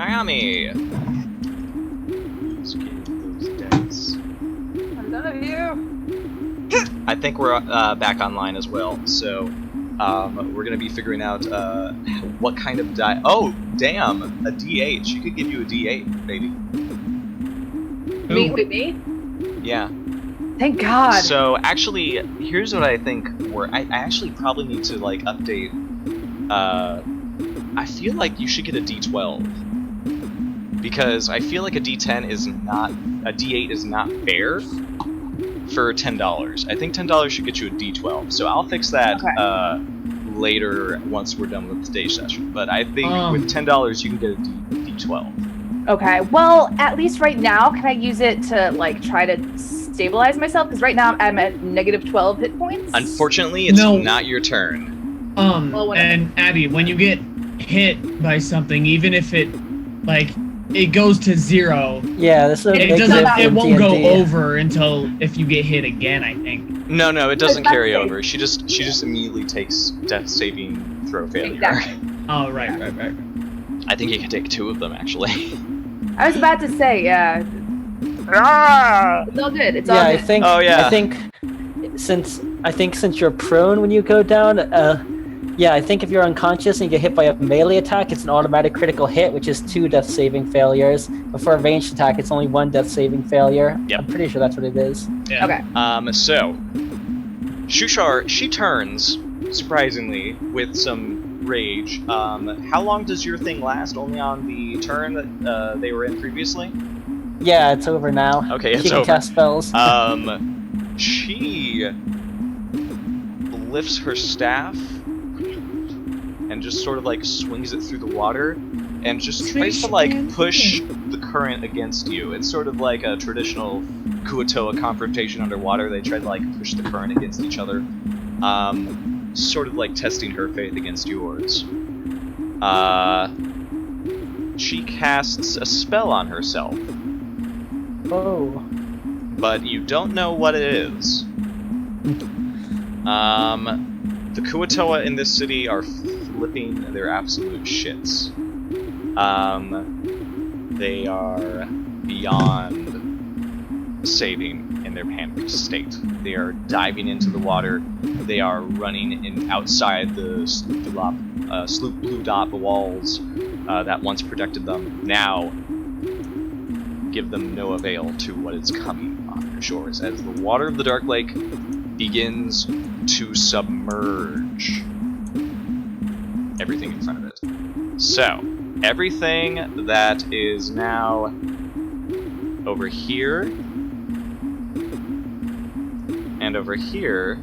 Ayami! Who's getting those dice? I'm done of you. I think we're back online as well, so we're gonna be figuring out what kind of die. Oh, damn! A D8. She could give you a D8, baby. Me? Yeah. Thank God. So actually, here's what I think. I actually probably need to like update. I feel like you should get a D12 because I feel like a D10 is not a D8 is not fair for $10. I think $10 should get you a D12. So I'll fix that later once we're done with today's session. But I think with $10 you can get a D12. Okay, well, at least right now, can I use it to, like, try to stabilize myself? Because right now I'm at negative 12 hit points. Unfortunately, it's not your turn. And Abby, when you get hit by something, even if it, like, it goes to 0. Yeah, this is it won't go over until if you get hit again, I think. No, it doesn't carry over. She just immediately takes death saving throw failure. Exactly. Oh, right. I think you can take 2 of them, actually. I was about to say, yeah. It's all good. It's all good. I think since you're prone when you go down, I think if you're unconscious and you get hit by a melee attack, it's an automatic critical hit, which is 2 death saving failures. But for a ranged attack, it's only 1 death saving failure. Yep. I'm pretty sure that's what it is. Yeah. Okay. So Shushar, she turns surprisingly with some rage. How long does your thing last? Only on the turn that they were in previously? Yeah, it's over now. Okay, it's she can over. cast spells. She lifts her staff and just sort of like swings it through the water and just tries to like push the current against you. It's sort of like a traditional Kuatoa confrontation underwater. They try to like push the current against each other. Sort of like testing her faith against yours. She casts a spell on herself. Oh. But you don't know what it is. The Kuatoa in this city are flipping their absolute shits. They are beyond saving in their panicked state. They are diving into the water. They are running in outside the sloop blue dot walls that once protected them. Now give them no avail to what is coming on their shores as the water of the Dark Lake begins to submerge everything in front of it. So, everything that is now over here and over here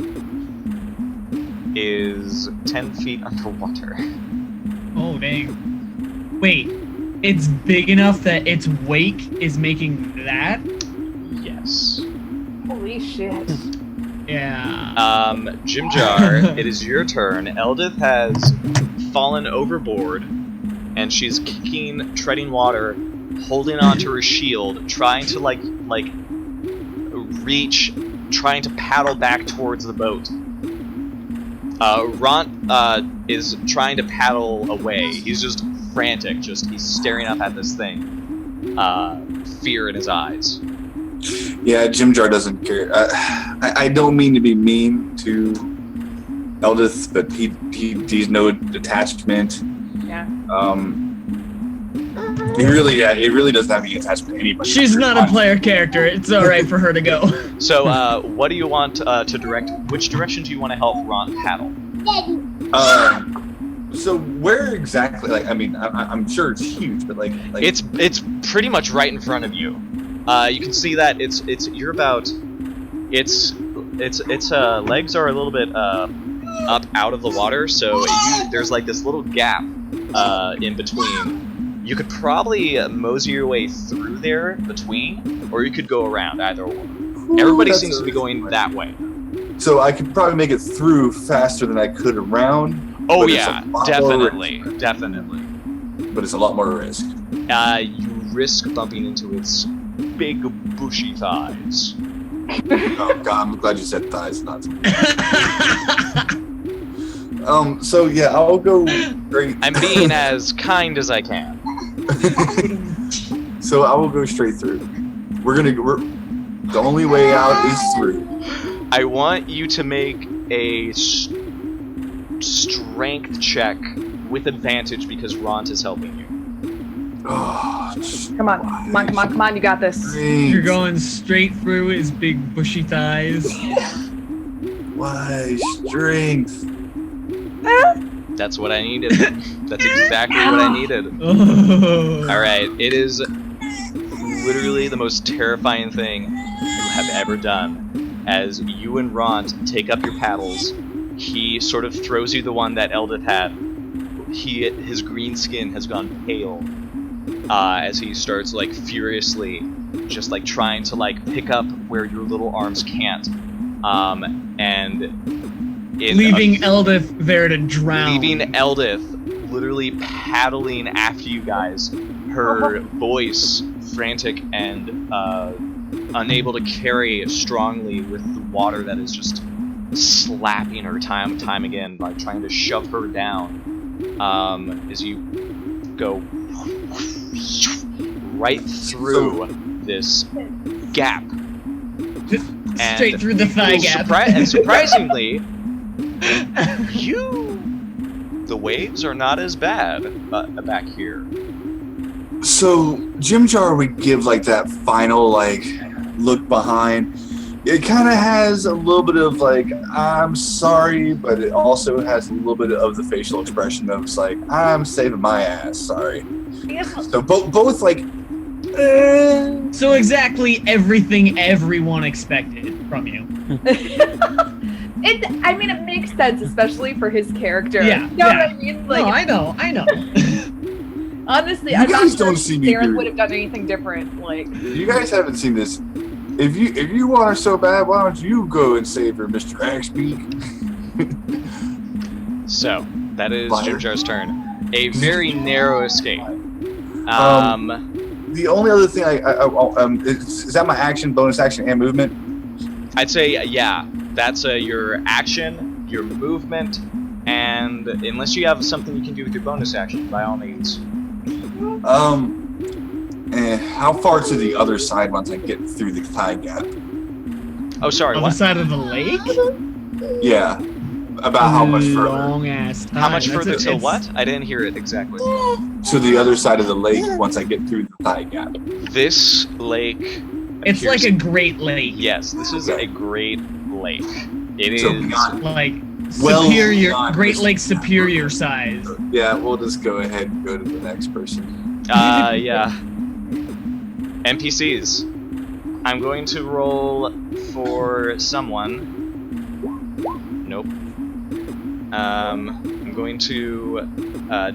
is 10 feet underwater. Oh, dang. Wait, it's big enough that its wake is making that? Yes. Holy shit. Yeah. Jimjar, it is your turn. Eldith has fallen overboard, and she's kicking, treading water, holding onto her shield, trying to like reach, trying to paddle back towards the boat. Ront is trying to paddle away. He's just frantic. He's staring up at this thing, fear in his eyes. Yeah, Jimjar doesn't care. I don't mean to be mean to Eldith, but he's no attachment. Yeah. He really doesn't have any attachment to anybody. She's not a player character. It's alright for her to go. So, what do you want to direct? Which direction do you want to help Ront paddle? So where exactly? Like, I mean, I'm sure it's huge, but like it's pretty much right in front of you. You can see that its legs are a little bit up out of the water, so there's like this little gap in between. You could probably mosey your way through there between, or you could go around, either one. Everybody seems to be going that way. So I could probably make it through faster than I could around. Oh yeah, definitely. But it's a lot more risk. You risk bumping into its big bushy thighs. Oh god, I'm glad you said thighs, not. So yeah, I'll go. I'm being as kind as I can. So I will go straight through. The only way out is through. I want you to make a strength check with advantage because Ront is helping you. Oh, Come on, you got this. You're going straight through his big bushy thighs. Why strength? That's what I needed. That's exactly what I needed. Oh. Alright, it is literally the most terrifying thing you have ever done. As you and Ront take up your paddles, he sort of throws you the one that Eldith had. His green skin has gone pale as he starts like furiously just like trying to like pick up where your little arms can't. Leaving Eldith there to drown. Leaving Eldith literally paddling after you guys, her voice frantic and unable to carry strongly with the water that is just slapping her time and time again, like trying to shove her down. As you go right through this gap. Straight through the thigh gap. And surprisingly, the waves are not as bad back here. So Jim Jar would give like that final like look behind. It kind of has a little bit of like I'm sorry, but it also has a little bit of the facial expression of like I'm saving my ass, sorry. So both like. So exactly everything everyone expected from you. It makes sense, especially for his character. Yeah. You know what I mean? Like, no, I know. Honestly, You I'm not guys sure don't if see me Darren do- would have done anything different. Like, You guys haven't seen this. If you want her so bad, why don't you go and save her, Mr. Axbeak? So that is Liar. Jim Jar's turn. A very narrow escape. The only other thing is that my action, bonus action, and movement? I'd say yeah. That's your action, your movement, and unless you have something you can do with your bonus action, by all means. How far to the other side once I get through the thigh gap? Oh, sorry. On the What? side of the lake? Yeah. About how much further? Long ass time. How much That's further a- to it's- what? I didn't hear it exactly. To the other side of the lake once I get through the thigh gap. This lake. It's like a great lake. Yes, this is a great lake. It So is. beyond- Like Well superior, beyond Great this- Lake superior size. Yeah, we'll just go ahead and go to the next person. Yeah. NPCs. I'm going to roll for someone. Nope. I'm going to.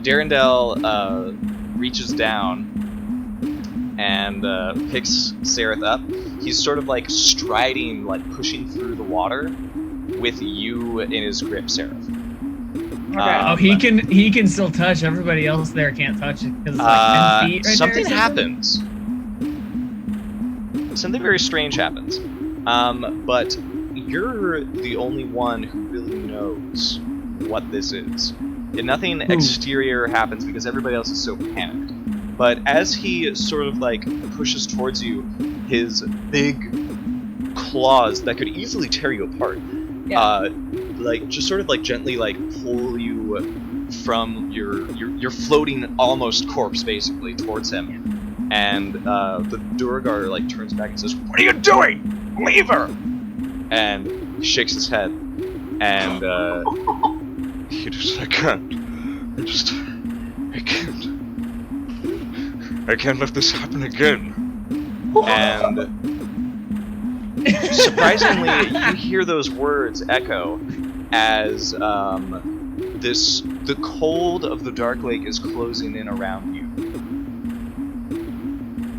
Darendelle reaches down and picks Sereth up. He's sort of like striding, like pushing through the water with you in his grip, Sereth. Oh, he can still touch. Everybody else there can't touch it because it's like 10 feet right something there. happens. Something very strange happens. But you're the only one who really knows what this is. And nothing exterior happens because everybody else is so panicked. But as he sort of like pushes towards you, his big claws that could easily tear you apart, like just sort of like gently like pull you from your floating almost corpse basically towards him. And the Duergar like turns back and says, "What are you doing? Leave her!" And he shakes his head, and he just, I can't let this happen again. And surprisingly, you hear those words echo as the cold of the Dark Lake is closing in around you.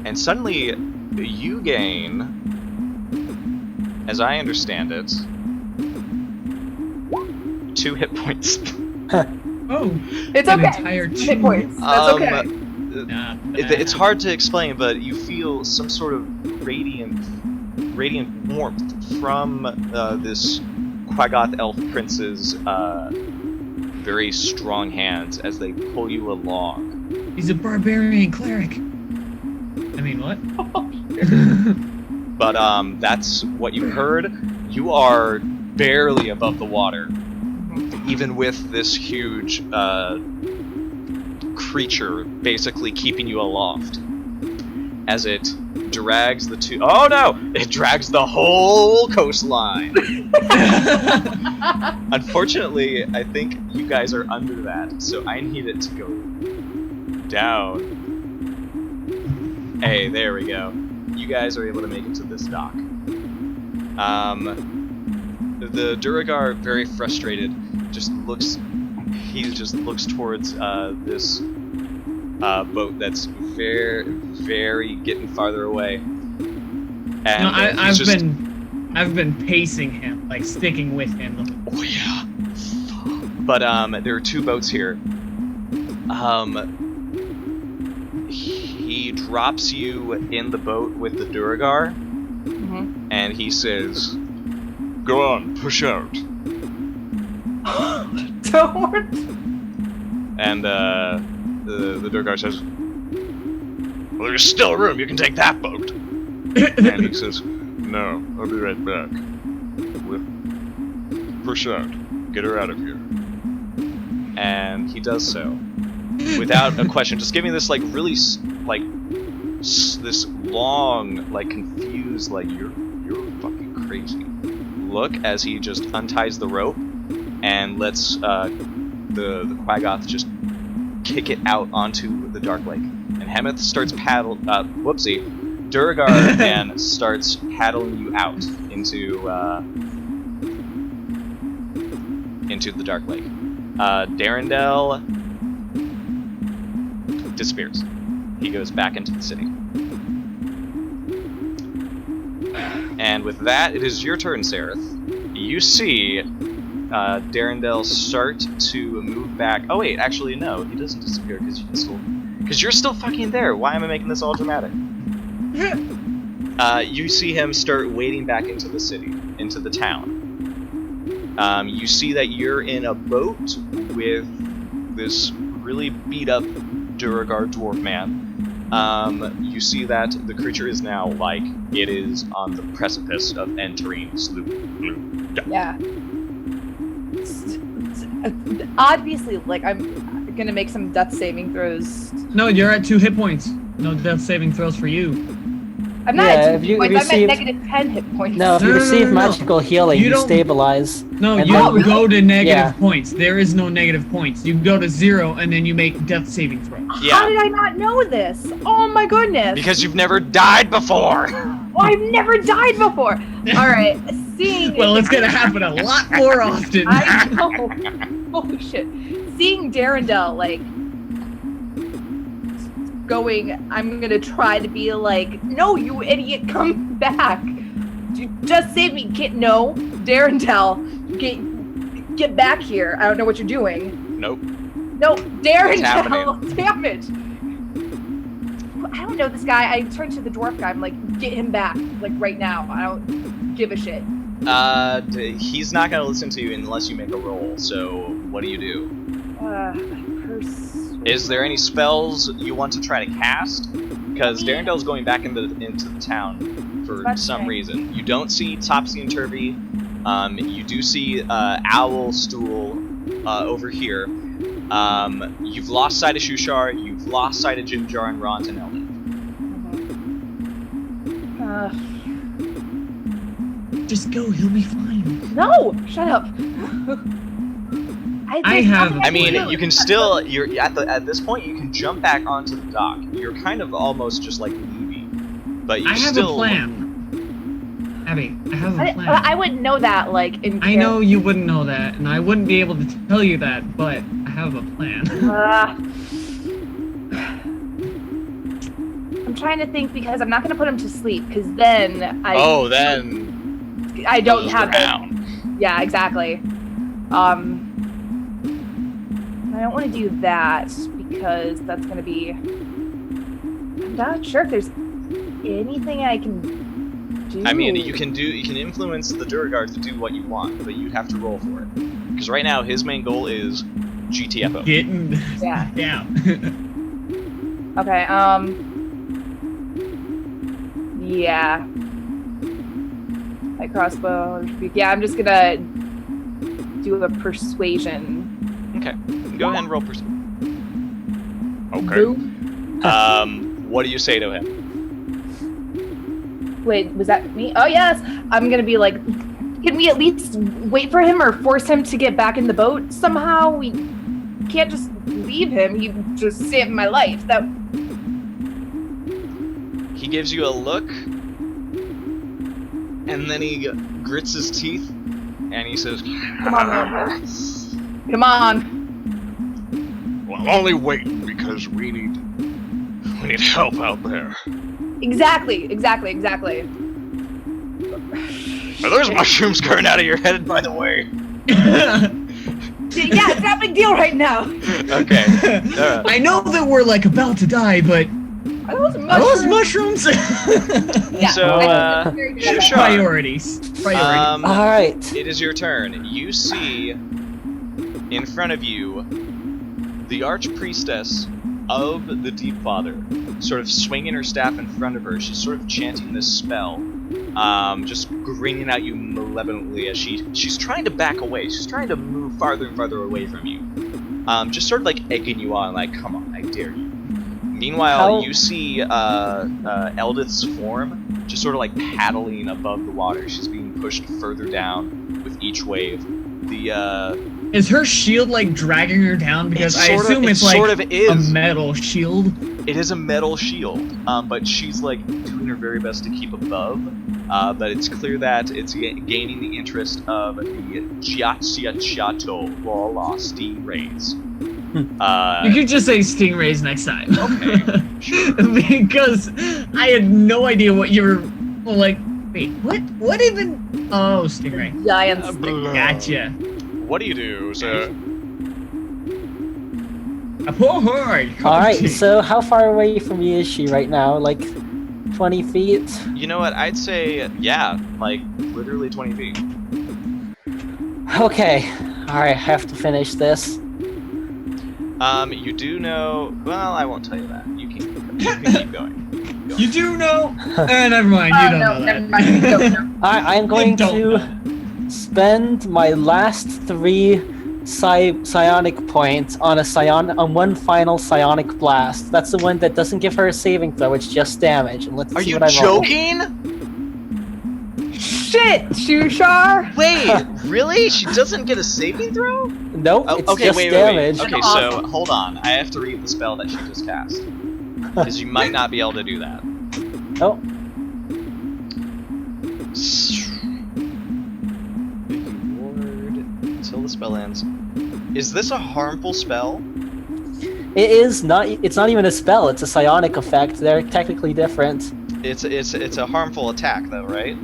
And suddenly, you gain, as I understand it, 2 hit points. Oh, it's an okay. entire Hit 2. points. That's okay. Nah, It's hard to explain, but you feel some sort of radiant warmth from this Quaggoth elf prince's very strong hands as they pull you along. He's a barbarian cleric. I mean, what? But that's what you heard. You are barely above the water, even with this huge creature basically keeping you aloft. As it drags the two... Oh no! It drags the whole coastline! Unfortunately, I think you guys are under that, so I need it to go down. Hey, there we go. You guys are able to make it to this dock. The Duragar, very frustrated, just looks towards this boat that's very getting farther away. And No, I've been pacing him, like sticking with him. Oh yeah. But there are two boats here. He drops you in the boat with the Duragar, and he says, "Go on, push out." Don't. And the Duragar says, "Well, there's still room. You can take that boat." And he says, "No, I'll be right back. Push out. Get her out of here." And he does so. Without a question. Just give me this, like, really, this long, like, confused, like, you're fucking crazy look as he just unties the rope and lets the Quaggoth just kick it out onto the Dark Lake. And Hemeth starts Duragar and starts paddling you out into the Dark Lake. Darendelle disappears. He goes back into the city. And with that, it is your turn, Sereth. You see Darendelle start to move back. Oh wait, actually no, he doesn't disappear because you're still fucking there. Why am I making this all dramatic? You see him start wading back into the city, into the town. You see that you're in a boat with this really beat up Duragar dwarf man. You see that the creature is now, like, it is on the precipice of entering Sloop Blue. Yeah. Obviously, like, I'm gonna make some death saving throws. No, you're at 2 hit points. No death saving throws for you. I'm not at 2 hit points, I'm receive... at negative 10 hit points. No, if you receive magical healing, you stabilize. No, you don't go to negative points. There is no negative points. You go to 0 and then you make death saving throws. Yeah. How did I not know this? Oh my goodness. Because you've never died before! Oh, I've never died before! Alright, seeing... Well, it's gonna happen a lot more often. I know. Holy shit. Seeing Darendelle, like, going, I'm gonna try to be like, no, you idiot, come back. You just saved me, kid. No, Darendelle, get back here. I don't know what you're doing. Nope. No, Darendelle, damn it. I don't know this guy. I turned to the dwarf guy. I'm like, get him back, like right now. I don't give a shit. He's not gonna listen to you unless you make a roll. So what do you do? Is there any spells you want to try to cast? Because Darendelle's going back into the town for some reason. You don't see Topsy and Turvy. You do see Owl Stool over here. You've lost sight of Shushar. You've lost sight of Jimjar and Ront and Eldon. Just go. He'll be fine. No, shut up. I mean, you can still. You're at this point. You can jump back onto the dock. You're kind of almost just like leaving, but you still. I have a plan. Abby, I have a plan. I wouldn't know that, like, in I know you wouldn't know that, and I wouldn't be able to tell you that, but I have a plan. I'm trying to think because I'm not going to put him to sleep, because then I don't have it. Yeah, exactly. I don't want to do that, because that's going to be... I'm not sure if there's anything I can do. I mean, you can influence the Duragar to do what you want, but you have to roll for it. Because right now, his main goal is GTFO. Getting yeah. down. Okay, yeah. My crossbow, yeah, I'm just gonna do a persuasion. Okay. Go ahead and roll persuasion. Okay. Boom. What do you say to him? Wait, was that me? Oh, yes. I'm gonna be like, can we at least wait for him or force him to get back in the boat somehow? We can't just leave him. He just saved my life. That. He gives you a look, and then he grits his teeth, and he says, Come on, man. Come on. Well, I'm only waiting because we need help out there. Exactly. Are those mushrooms coming out of your head, by the way? Yeah, it's not a big deal right now. Okay. I know that we're like about to die, but Are those are those mushrooms? Yeah. So, Shushar. Priorities. All right. It is your turn. You see in front of you the archpriestess of the Deep Father, sort of swinging her staff in front of her. She's sort of chanting this spell, just grinning at you malevolently as she's trying to back away. She's trying to move farther and farther away from you, just sort of like egging you on, like, come on, I dare you. Meanwhile, you see Eldith's form just sort of like paddling above the water. She's being pushed further down with each wave. Is her shield like dragging her down? Because I assume it's like a metal shield. It is a metal shield, but she's like doing her very best to keep above. But it's clear that it's gaining the interest of the Giaciaciato Lala Stingrays. You could just say stingrays next time. Okay, sure. Because I had no idea what you were like. Wait, what even? Oh, stingray. Giants. Gotcha. What do you do, sir? Alright, so how far away from me is she right now? Like 20 feet? You know what? I'd say, yeah, like literally 20 feet. Okay. Alright, I have to finish this. You do know. Well, I won't tell you that. You can keep going. You do know? Never mind. You don't know that. Never mind. Don't know. I am going to spend my last 3 psionic points on one final psionic blast. That's the one that doesn't give her a saving throw, it's just damage. And let's see what I roll. Are you joking? Shit, Shushar. Wait, really? She doesn't get a saving throw? Nope, it's okay, just wait. damage. Okay, so hold on. I have to read the spell that she just cast. Because you might not be able to do that. Oh. Ward until the spell ends. Is this a harmful spell? It is not. It's not even a spell. It's a psionic effect. They're technically different. It's a harmful attack, though, right?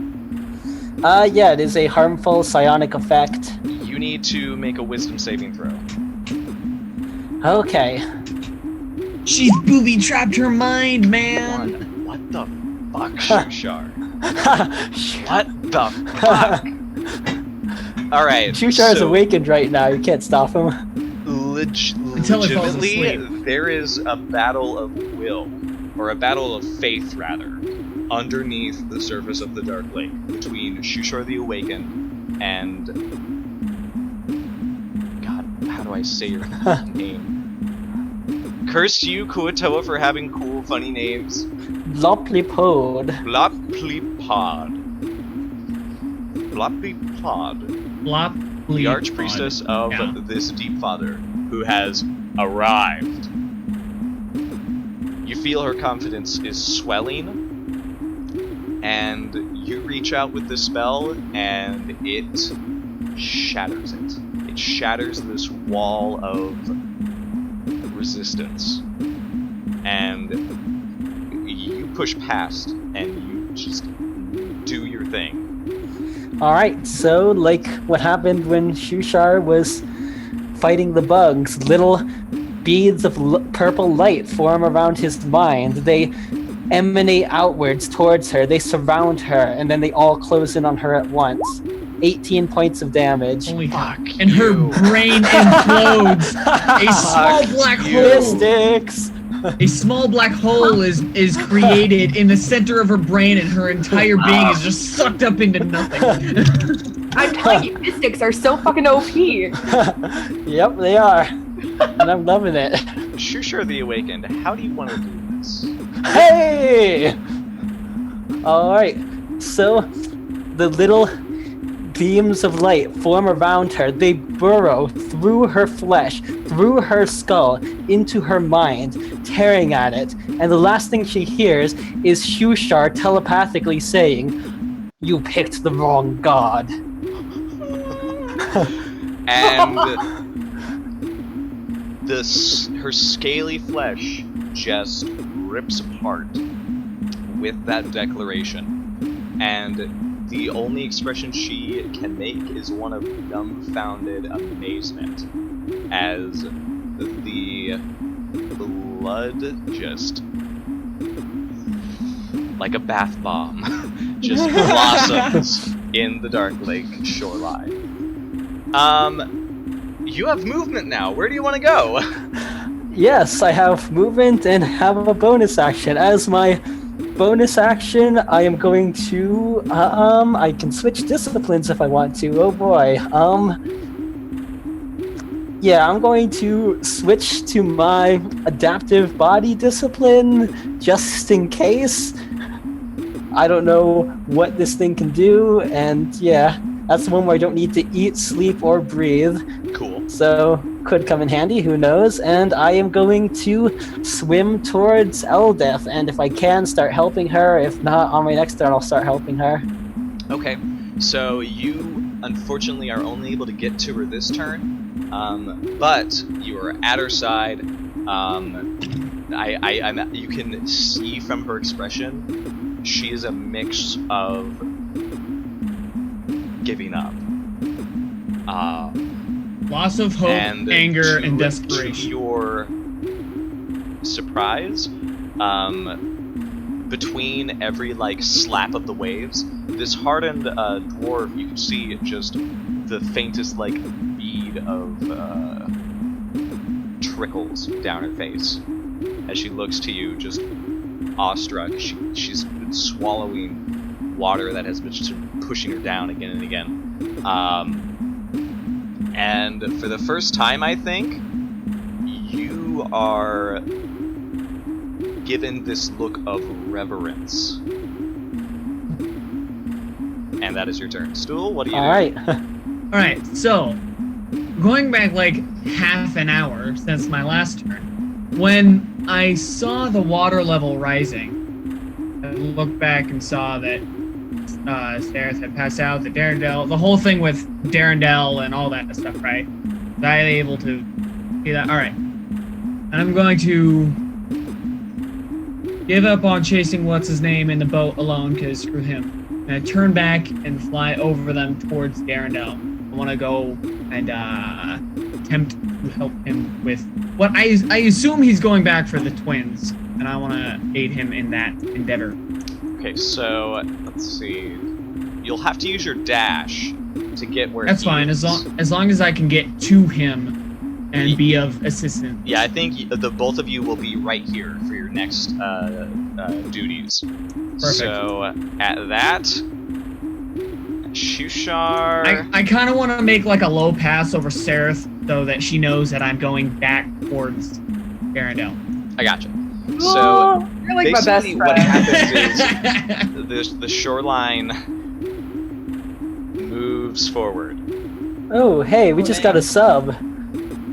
Yeah, it is a harmful psionic effect. You need to make a wisdom saving throw. Okay. She's booby trapped her mind, man. What the fuck, Shushar? What the fuck? Alright. Shushar is awakened right now. You can't stop him. Legitimately, there is a battle of will, or a battle of faith, rather, underneath the surface of the Dark Lake between Shushar the Awakened and... God, how do I say your name? Curse you, Kuatoa, for having cool, funny names. Bloplipod. Bloplipod. The archpriestess of this Deep Father, who has arrived. You feel her confidence is swelling, and you reach out with the spell, and it shatters it. It shatters this wall of resistance, and you push past, and you just do your thing. Alright, so like what happened when Shushar was fighting the bugs, little beads of purple light form around his mind. They emanate outwards towards her, they surround her, and then they all close in on her at once. 18 points of damage. Holy fuck. And her brain implodes. A small black hole. Mystics! A small black hole is created in the center of her brain, and her entire being is just sucked up into nothing. I'm telling you, mystics are so fucking OP. Yep, they are. And I'm loving it. Shusha the Awakened, how do you want to do this? Hey! Alright, so the little beams of light form around her. They burrow through her flesh, through her skull, into her mind, tearing at it. And the last thing she hears is Shushar telepathically saying, "You picked the wrong god." And her scaly flesh just rips apart with that declaration. And the only expression she can make is one of dumbfounded amazement as the blood just, like a bath bomb, just blossoms in the Dark Lake shoreline. You have movement now. Where do you want to go? Yes, I have movement and have a bonus action. As my bonus action, I am going to, I can switch disciplines if I want to. Oh boy. Yeah, I'm going to switch to my adaptive body discipline just in case. I don't know what this thing can do, and yeah, that's the one where I don't need to eat, sleep, or breathe. Cool. So, could come in handy, who knows? And I am going to swim towards Eldeth, and if I can, start helping her. If not, on my next turn, I'll start helping her. Okay, so you unfortunately are only able to get to her this turn, but you are at her side. You can see from her expression, she is a mix of giving up. Loss of hope, anger, and desperation. To your surprise, between every slap of the waves, this hardened dwarf, you can see just the faintest bead of trickles down her face as she looks to you, just awestruck. She's been swallowing water that has been just pushing her down again and again. And for the first time, I think, you are given this look of reverence. And that is your turn. Stool, what do you do? Alright. Alright, so, going back half an hour since my last turn, when I saw the water level rising, I looked back and saw that Sareth had passed out, the Darendelle, the whole thing with Darendelle and all that stuff, right? Was I able to see that? Alright. And I'm going to give up on chasing what's-his-name in the boat alone, because screw him. And I turn back and fly over them towards Darendelle. I want to go and attempt to help him with what I assume he's going back for the twins, and I want to aid him in that endeavor. Okay, so let's see. You'll have to use your dash to get where. That's fine, as long as I can get to him and be of assistance. Yeah, I think the both of you will be right here for your next duties. Perfect. So at that, Shushar. I kind of want to make a low pass over Sareth so that she knows that I'm going back towards Darendelle. I gotcha. So you're my best basically, what friend. happens is the shoreline moves forward. Oh, hey, we just got a sub.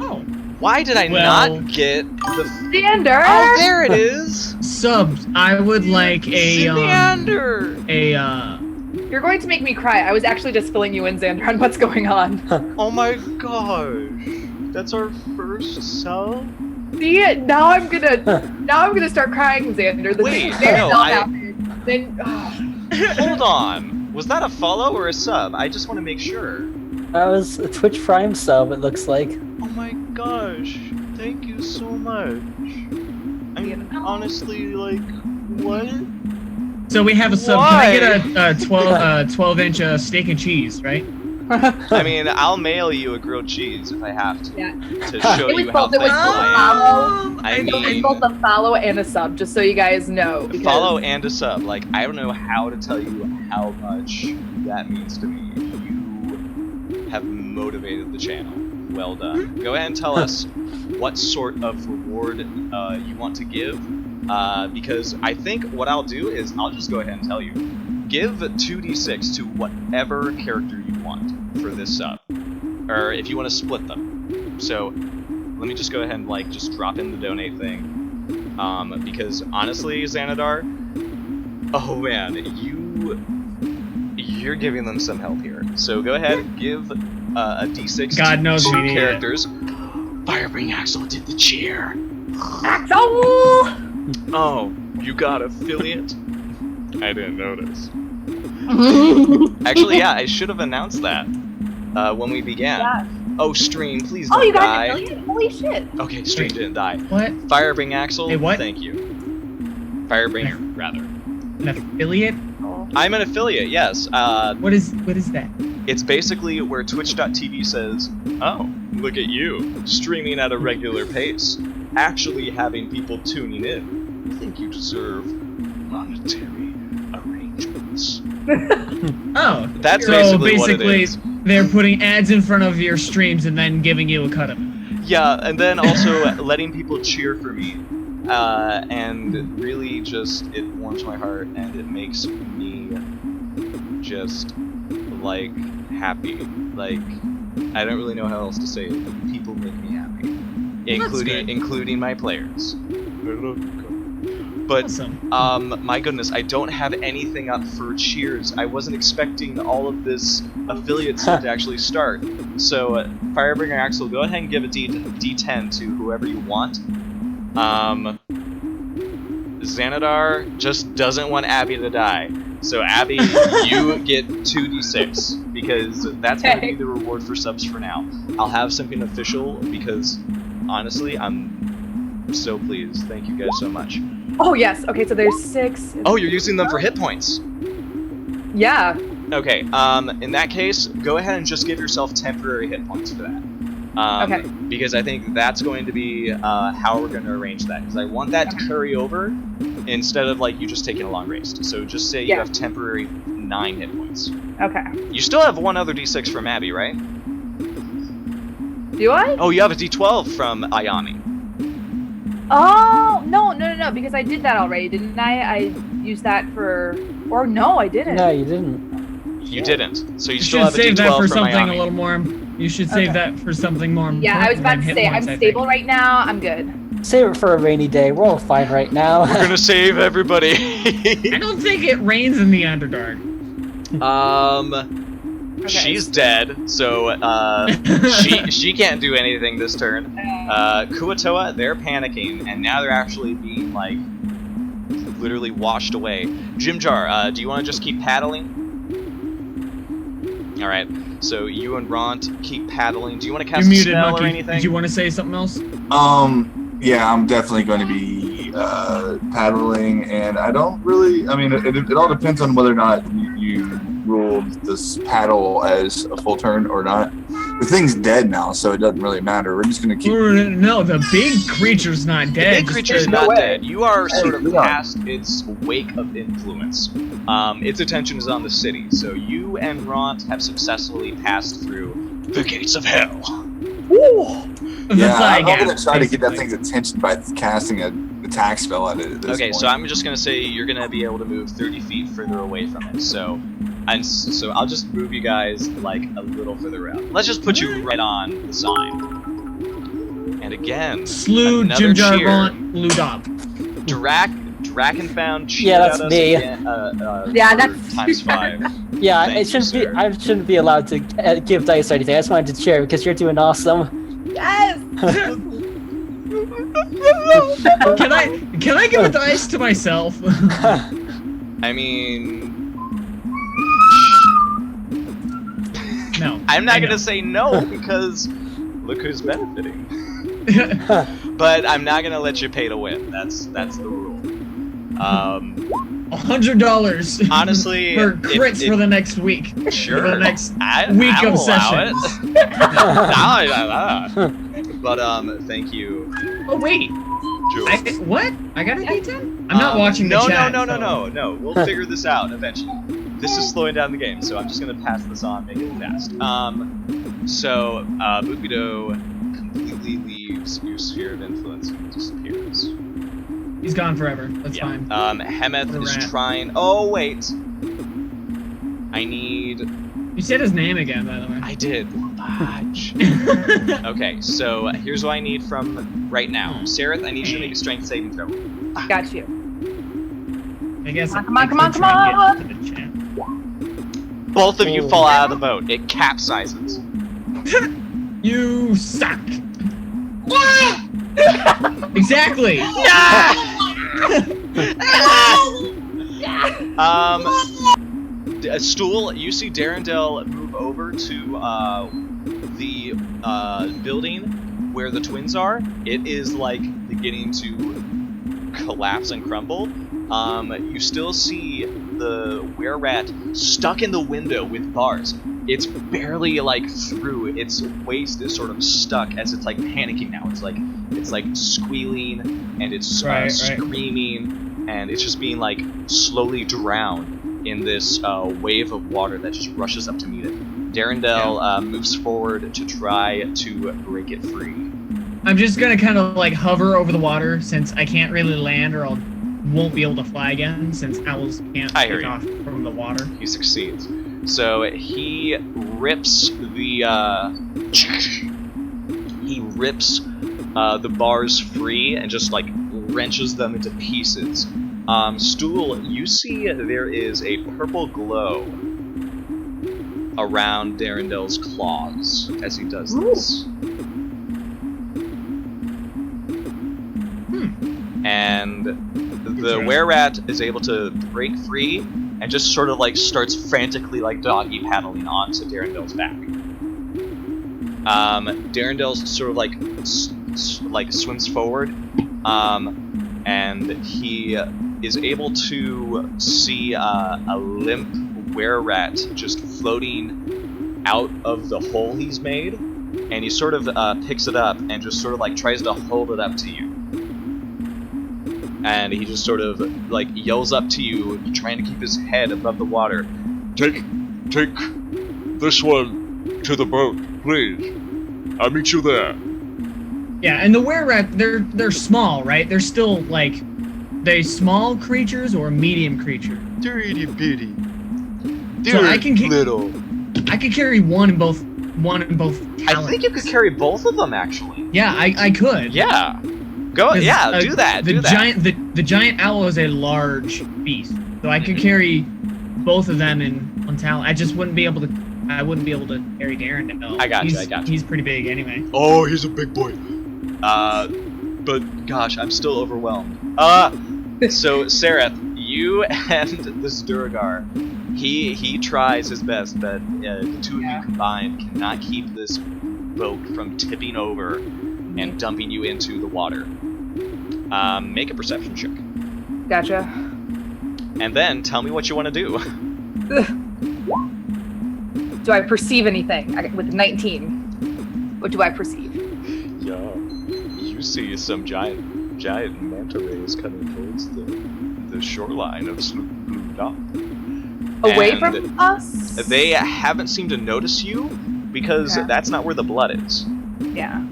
Oh. Why did I not get the Xander! Oh, there it is. Subs. I would like a Xander. You're going to make me cry. I was actually just filling you in, Xander, on what's going on. Oh my gosh, that's our first sub. See it? Now I'm gonna start crying, Xander. The Wait, thing no, happened. Then Hold on. Was that a follow or a sub? I just want to make sure. That was a Twitch Prime sub, it looks like. Oh my gosh, thank you so much. I'm honestly what? So we have a sub. Why? Can I get a 12-inch steak and cheese, right? I mean, I'll mail you a grilled cheese if I have to, Yeah. to show It was you how both- it was thankful both I am. I It's mean, both a follow and a sub, just so you guys know. Because follow and a sub. Like, I don't know how to tell you how much that means to me. You have motivated the channel. Well done. Go ahead and tell us what sort of reward you want to give, because I think what I'll do is I'll just go ahead and tell you. Give 2d6 to whatever character you want for this sub, or if you want to split them. So let me just go ahead and like just drop in the donate thing, because honestly, Xanadar, oh man, you're giving them some help here. So go ahead and give a d6 God knows to we two need it. characters. Firebring Axel did the cheer. Axel! Oh, you got affiliate? I didn't notice. Actually, yeah, I should have announced that when we began. Yeah. Oh, stream, please don't Oh, you got die. an affiliate? Holy shit! Okay, stream didn't die. What? Firebring Axel, Hey, what? thank you. Firebring, rather. An affiliate? Oh. I'm an affiliate, yes. What is that? It's basically where Twitch.tv says, oh, look at you, streaming at a regular pace, actually having people tuning in. I think you deserve monetary arrangements. Oh, That's so basically what it basically is. they're putting ads in front of your streams and then giving you a cut of it. Yeah, and then also letting people cheer for me. And really just, it warms my heart and it makes me just, like, happy. Like, I don't really know how else to say it. People make me happy. Including my players. But, Awesome. my goodness, I don't have anything up for cheers. I wasn't expecting all of this affiliate stuff to actually start. So, Firebringer Axel, go ahead and give a D10 to whoever you want. Xanadar just doesn't want Abby to die. So, Abby, you get 2d6, because that's going to be the reward for subs for now. I'll have something official, because, honestly, I'm so pleased. Thank you guys so much. Oh, yes. Okay, so there's 6. Oh, you're using them for hit points. Yeah. Okay, in that case, go ahead and just give yourself temporary hit points for that. Okay. Because I think that's going to be how we're going to arrange that. Because I want that to carry over instead of like you just taking a long rest. So just say you have temporary 9 hit points. Okay. You still have one other d6 from Abby, right? Do I? Oh, you have a d12 from Ayami. Oh, no, because I did that already, didn't I? I used that for... Or no, I didn't. No, you didn't. You didn't. So you You still should have a save d12 that for from something Ayami. a little more. You should save that for something more. Yeah, I was about to say, I'm stable right now. I'm good. Save it for a rainy day. We're all fine right now. We're going to save everybody. I don't think it rains in the Underdark. She's dead, so she can't do anything this turn. Kuatoa, they're panicking, and now they're actually being like literally washed away. Jimjar, do you want to just keep paddling? All right. So you and Ront keep paddling. Do you want to cast a muted, spell Monkey. or anything? Did you want to say something else? Yeah, I'm definitely going to be paddling, and I don't really. I mean, it all depends on whether or not you ruled this paddle as a full turn or not. The thing's dead now, so it doesn't really matter. We're just going to keep. No, the big creature's not dead. The big creature's Just- not way. dead. You are sort of yeah. past its wake of influence. Its attention is on the city, so you and Ront have successfully passed through the gates of hell. That's Yeah, all I I'm got, going to try to get that basically. thing's attention by casting an attack spell at it. At this Okay, point. so I'm just gonna say you're gonna be able to move 30 feet further away from it. So I'll just move you guys like a little further out. Let's just put you right on the sign. And again, Slew another Jimjar cheer. Vaughn Ludop. Drakenfound cheered Yeah, that's at us me. again, Yeah, for that's- times 5. Yeah, Thank it shouldn't you, be. sir. I shouldn't be allowed to give dice or anything. I just wanted to cheer because you're doing awesome. Yes! Can I give a dice to myself? I mean, No. I'm not I know. gonna say no because look who's benefiting. But I'm not gonna let you pay to win. That's the rule. $100. Honestly, for crits for the next week. Sure. For the next I week will of allow sessions. it. But thank you. Oh wait. Jules. What? I got a D10? I'm not watching the chat. No. We'll figure this out eventually. This is slowing down the game, so I'm just gonna pass this on, make it fast. So Bukido completely leaves your sphere of influence and disappears. He's gone forever. That's fine. Hemeth is trying. Oh wait. I need. You said his name again, by the way. I did. Fudge. Okay, so here's what I need from right now. Sareth, I need you to make a strength saving throw. Got you. I guess. Come on. Both of you fall out of the boat. It capsizes. You suck. Exactly. Stool, you see Darendelle move over to the building where the twins are. It is like beginning to collapse and crumble. You still see the were-rat stuck in the window with bars. It's barely like through. Its waist is sort of stuck as it's like panicking now. It's like squealing and it's screaming, and it's just being like slowly drowned in this wave of water that just rushes up to meet it. Darendelle moves forward to try to break it free. I'm just gonna kind of like hover over the water since I can't really land or I won't be able to fly again since owls can't take off from the water. He succeeds. So he rips the the bars free and just like wrenches them into pieces. Stool, you see there is a purple glow around Darendelle's claws as he does this. And the were-rat is able to break free and just sort of like starts frantically like doggy paddling onto Darendelle's back. Darendelle's sort of like swims forward, and he is able to see a limp were-rat just floating out of the hole he's made, and he sort of picks it up and just sort of like tries to hold it up to you. And he just sort of like yells up to you, trying to keep his head above the water. Take this one to the boat, please. I'll meet you there. Yeah, and the were-rat, they're small, right? They're still like, they small creatures or medium creature? They're itty bitty. So I can little. I could carry one in both talons. I think you could carry both of them actually. Yeah, I could. Yeah. Go. Yeah, do that. The giant owl is a large beast, so I could carry both of them in one talon. I just wouldn't be able to. I wouldn't be able to carry Darendelle. I got you. He's pretty big anyway. Oh, he's a big boy. But gosh, I'm still overwhelmed. So Sareth, you and this Durgar, he tries his best, but the two of you combined cannot keep this boat from tipping over and dumping you into the water. Make a perception check. Gotcha. And then tell me what you want to do. Do I perceive anything? With 19, what do I perceive? Yeah, you see some giant manta rays coming towards the shoreline of Sloop Blue Dock. Away And from us? They haven't seemed to notice you because that's not where the blood is. Yeah.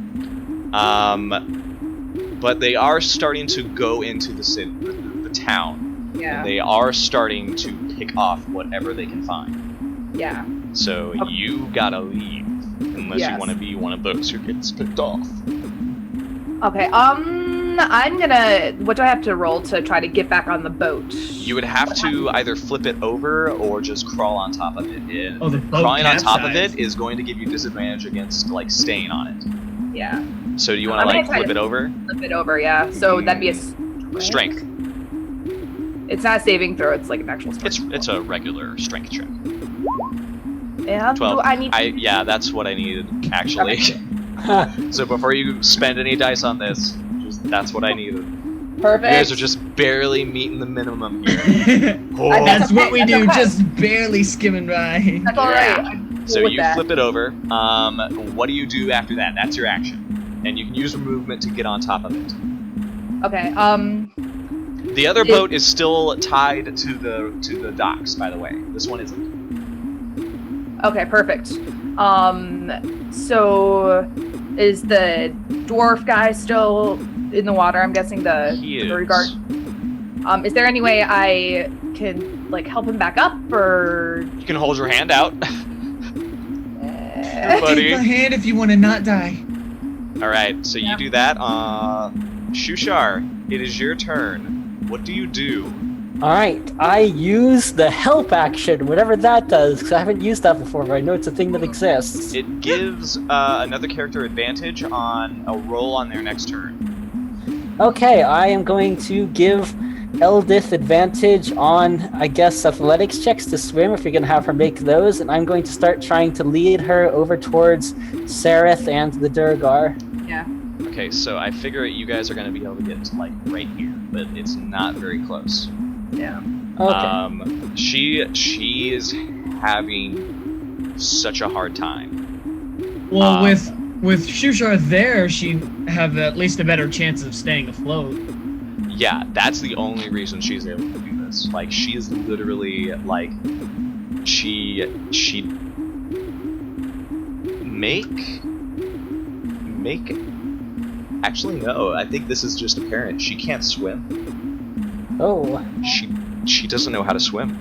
But they are starting to go into the city, the town. Yeah. And they are starting to pick off whatever they can find. Yeah. So you gotta leave, unless you want to be one of those who gets picked off. Okay. I'm gonna. What do I have to roll to try to get back on the boat? You would have to either flip it over or just crawl on top of it. And the boat crawling on top of capsized. it is going to give you disadvantage against like staying on it. Yeah. So do you want to like flip it over? Flip it over, yeah. So that'd be a Strength. It's not a saving throw. It's like an actual strength. It's a regular strength check. Yeah. 12. I need. Yeah, that's what I needed actually. So before you spend any dice on this, that's what I needed. Perfect. You guys are just barely meeting the minimum here. Oh. That's what we That's do, okay. just barely skimming by. That's all right. Yeah. I'm cool So with you that. flip it over. What do you do after that? That's your action, and you can use movement to get on top of it. Okay. The other boat is still tied to the docks, by the way. This one isn't. Okay. Perfect. So is the dwarf guy still in the water? I'm guessing the He security is. guard. Is there any way I can like help him back up, or? You can hold your hand out. Take Buddy. my hand if you want to not die. All right, so you do that. Shushar, it is your turn. What do you do? Alright, I use the help action, whatever that does, because I haven't used that before, but I know it's a thing that exists. It gives another character advantage on a roll on their next turn. Okay, I am going to give Eldith advantage on, I guess, athletics checks to swim, if you're going to have her make those, and I'm going to start trying to lead her over towards Sereth and the Durgar. Yeah. Okay, so I figure you guys are going to be able to get to, like, right here, but it's not very close. Yeah. Okay. She is having such a hard time. Well, with Shushar there, she'd have at least a better chance of staying afloat. Yeah, that's the only reason she's able to do this. Like, she is literally, like, she make, actually no, I think this is just apparent. She can't swim. Oh. She doesn't know how to swim.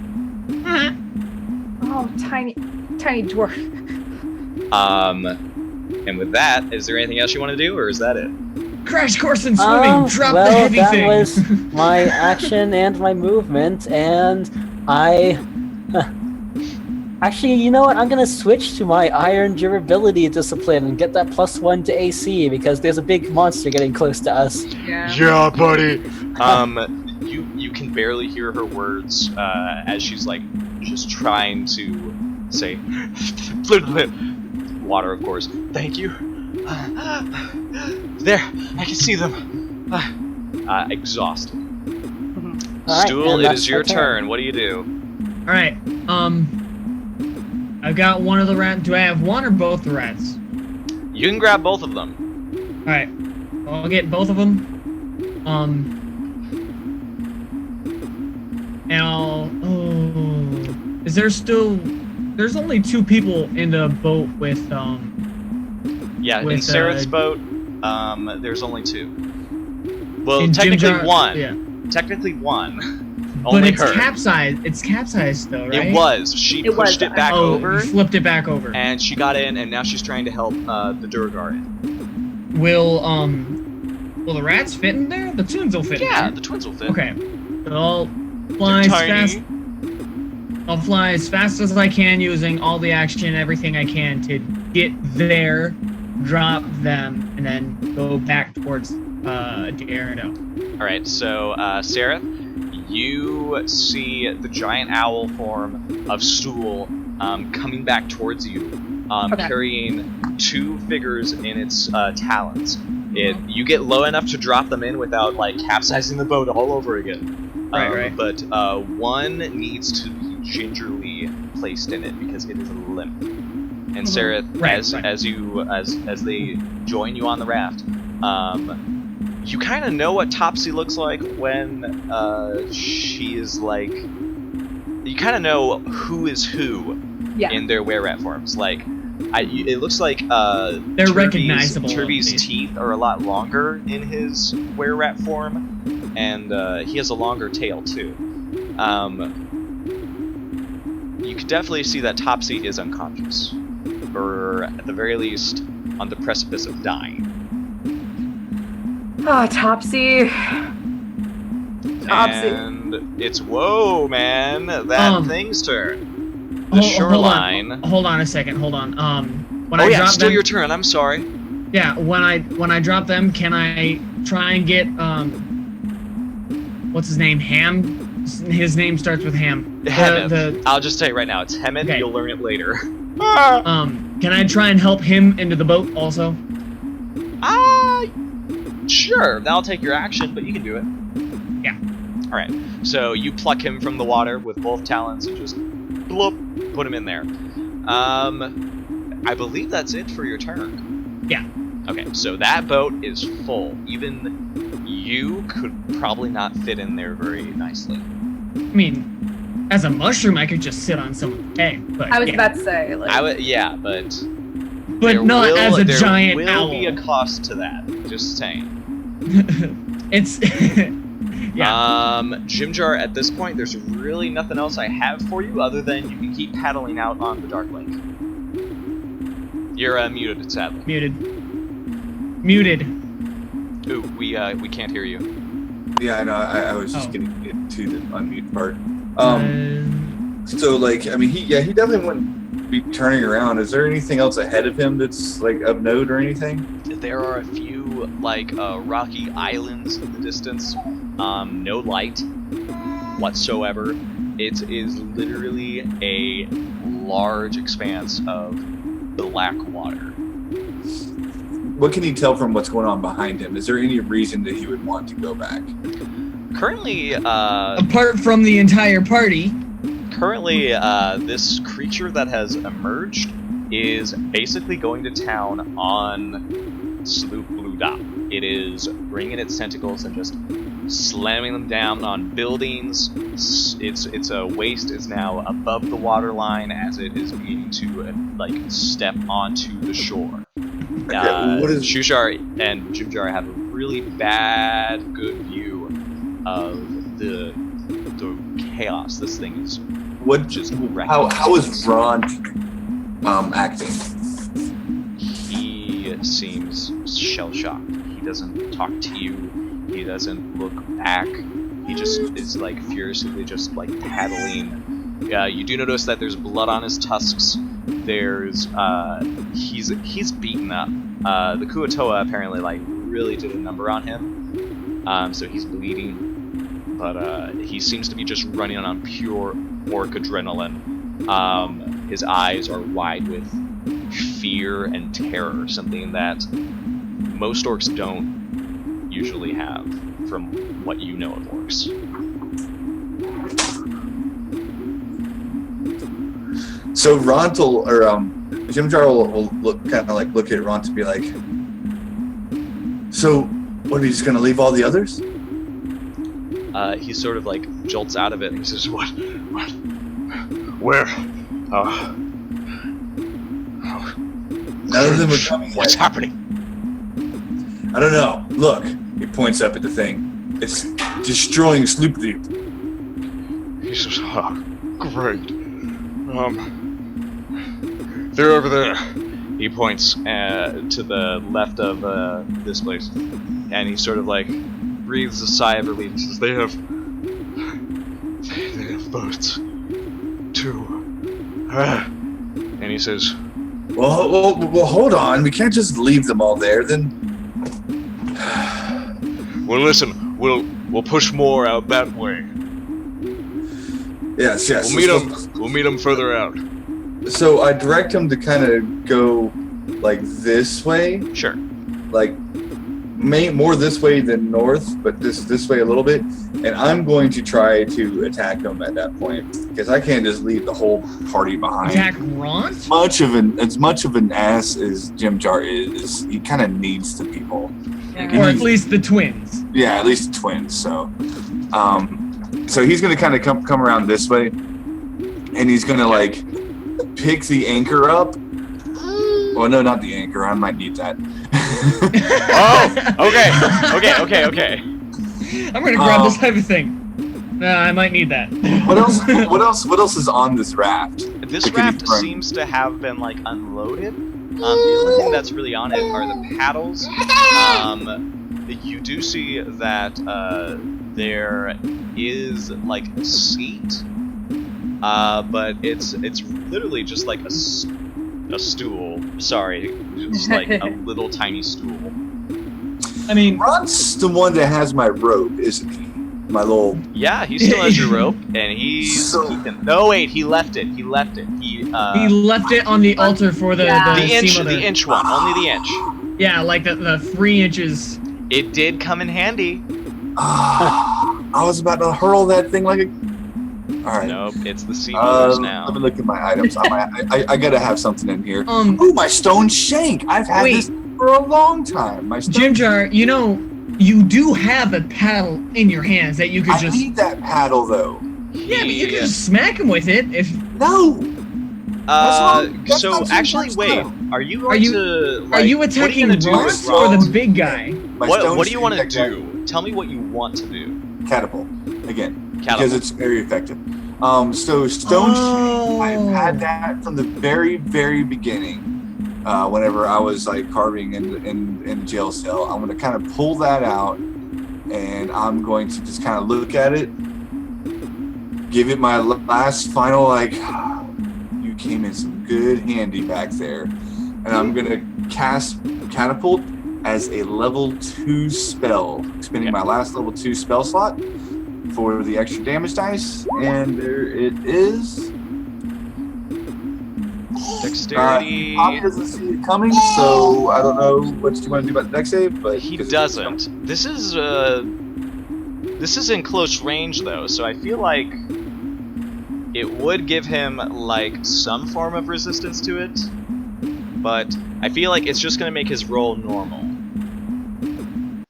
Oh, tiny dwarf. And with that, is there anything else you want to do, or is that it? Crash course in swimming! Drop the heavy that thing! was my action and my movement, and I... Actually, you know what? I'm gonna switch to my Iron Durability discipline and get that +1 to AC, because there's a big monster getting close to us. Yeah. Yeah, buddy! You can barely hear her words, as she's, like, just trying to say... Water, of course. Thank you. There, I can see them. Exhausted. Alright, Stool, and it that's is your my turn. What do you do? Alright, I've got one of the rats. Do I have one or both the rats? You can grab both of them. Alright, I'll get both of them. And I'll... Oh... Is there still... There's only 2 people in the boat with, Yeah, in with, Sareth's boat, there's only 2. Well, in technically Jimjar- 1. Yeah. Technically 1. But Only it's her. capsized. It's capsized though, right? It was. She It pushed was. it back Oh, over, you flipped it back over. and she got in, and now she's trying to help the Durgar in. Will the rats fit in there? The twins will fit in Yeah, there. the twins will fit. Okay. So I'll fly as They're tiny. fast. I'll fly as fast as I can using all the action, everything I can to get there, drop them, and then go back towards Daredevil. All right, so Sareth, you see the giant owl form of Stool coming back towards you, Okay. carrying 2 figures in its talons. You get low enough to drop them in without like capsizing the boat all over again. Right. But one needs to be gingerly placed in it because it is limp. And Sareth, as they join you on the raft, you kind of know what Topsy looks like when she is like. You kind of know who is who in their were-rat forms. Like, it looks like They're recognizable. Turby's teeth are a lot longer in his were-rat form, and he has a longer tail too. You could definitely see that Topsy is unconscious, or at the very least, on the precipice of dying. Oh, Topsy. Topsy. And it's whoa, man! That thing's turn. The shoreline. Hold on a second. Hold on. When Oh I yeah, drop it's still them, your turn. I'm sorry. Yeah, when I drop them, can I try and get what's his name? Ham. His name starts with Ham. Hemeth. I'll just tell you right now, it's Hemeth. Okay. You'll learn it later. Can I try and help him into the boat also? Sure. That'll take your action, but you can do it. Yeah. All right. So you pluck him from the water with both talons and just bloop, put him in there. I believe that's it for your turn. Yeah. Okay, so that boat is full. Even you could probably not fit in there very nicely. I mean, as a mushroom, I could just sit on someone's head. But I was yeah. about to say, like, Yeah, but But not as a giant There owl. will be a cost to that. Just saying. It's yeah. Jim Jar, at this point, there's really nothing else I have for you other than you can keep paddling out on the Dark Lake. You're muted, sadly. Muted. Ooh, we can't hear you. Yeah, I know. I was just Oh. getting to the unmute part. So like, I mean, he definitely wouldn't be turning around. Is there anything else ahead of him that's like of note or anything? There are a few like rocky islands in the distance. No light whatsoever. It is literally a large expanse of black water. What can you tell from what's going on behind him? Is there any reason that he would want to go back? Currently, Apart from the entire party. This creature that has emerged is basically going to town on Sloop Blue Dot. It is bringing its tentacles and just slamming them down on buildings. Its waist is now above the waterline as it is beginning to like step onto the shore. What is Shushar and Jimjar have a really good view of the chaos this thing is just wrecking. how is Ront acting? He seems shell-shocked. He doesn't talk to you. He doesn't look back. He just is like furiously just like paddling. You do notice that there's blood on his tusks. There's he's beaten up. The Kuatoa apparently like really did a number on him. So he's bleeding. But he seems to be just running on pure orc adrenaline. His eyes are wide with fear and terror, something that most orcs don't usually have from what you know of orcs. So Rontal or Jimjar will look kind of like look at Ront to be like, so what, are you just gonna leave all the others? He sort of like jolts out of it and he says, What? Where? None of them are coming What's yet. happening? I don't know. Look, he points up at the thing. It's destroying Sloopdeep. He says, great. They're over there. He points to the left of this place, and he sort of like breathes a sigh of relief. He says, they have boats too. And he says, Well, hold on. We can't just leave them all there. Then, well, listen, we'll push more out that way. yes. We'll meet them further out. So I direct him to kind of go like this way, Sure. like more this way than north, but this way a little bit. And I'm going to try to attack him at that point because I can't just leave the whole party behind. Attack Ront? As much of an ass as Jim Jar is, he kind of needs the people. Yeah. Or at least the twins. Yeah, at least the twins. So, so he's gonna kind of come around this way, and he's gonna like pick the anchor up. Well, no, not the anchor. I might need that. Oh, okay. I'm gonna grab this type of thing. I might need that. What else? What else is on this raft? This raft seems to have been like unloaded. The only thing that's really on it are the paddles. You do see that there is like a seat, but it's literally just like a stool. Sorry, just like a little tiny stool. I mean, Ron's the one that has my rope, isn't he? My little. Yeah, he still has your rope, and he's keeping. No, wait, he left it. He left it on the altar for the the inch one, only the inch. Yeah, like the 3 inches. It did come in handy. I was about to hurl that thing like a. All right. Nope, it's the sea mothers now. Let me look at my items. I gotta have something in here. Um, Ooh, my stone shank. I've had Wait. this for a long time. My stone Jim Jar, you know, you do have a paddle in your hands that you could I just. need that paddle though. Yeah, but you could just smack him with it if. No. That's So not actually, Jim wait. Jar's Are you going to? Like, Are you what attacking gonna do with Ross or the Ross? big guy? My stone What do you want to shank, like, do? Tell me what you want to do. Catapult again because Catapult. it's very effective. So stone shank, I've had that from the very, very beginning. Whenever I was like carving in the jail cell, I'm gonna kind of pull that out, and I'm going to just kind of look at it, give it my last final like, you came in some good handy back there, and I'm gonna cast catapult as a level 2 spell, spending my last level 2 spell slot for the extra damage dice, and there it is. Dexterity. He probably doesn't see it coming, so I don't know what you want to do about the dex save, but He 'cause doesn't. This is in close range though, so I feel like it would give him like some form of resistance to it, but I feel like it's just gonna make his roll normal.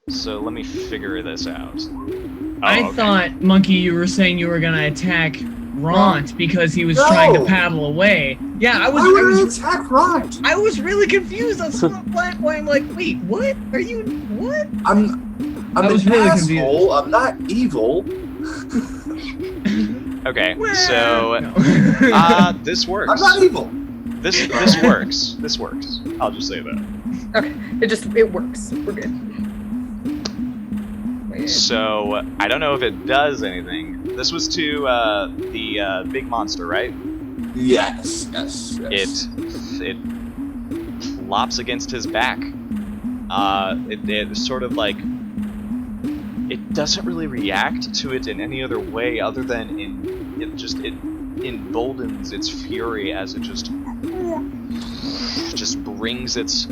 So let me figure this out. I okay. thought, Monkey, you were saying you were gonna attack Ront because he was trying to paddle away. Yeah, I was attack Ront. I was really confused. That's why I'm like, wait, what? Are you what? I'm I was an really asshole. I'm not evil. Okay, Well, so no. this works. I'm not evil. This works. This works. I'll just say that. Okay, it works. We're good. Wait. So I don't know if it does anything. This was to the big monster, right? Yes. It flops against his back. It sort of like it doesn't really react to it in any other way other than it emboldens its fury as it just brings its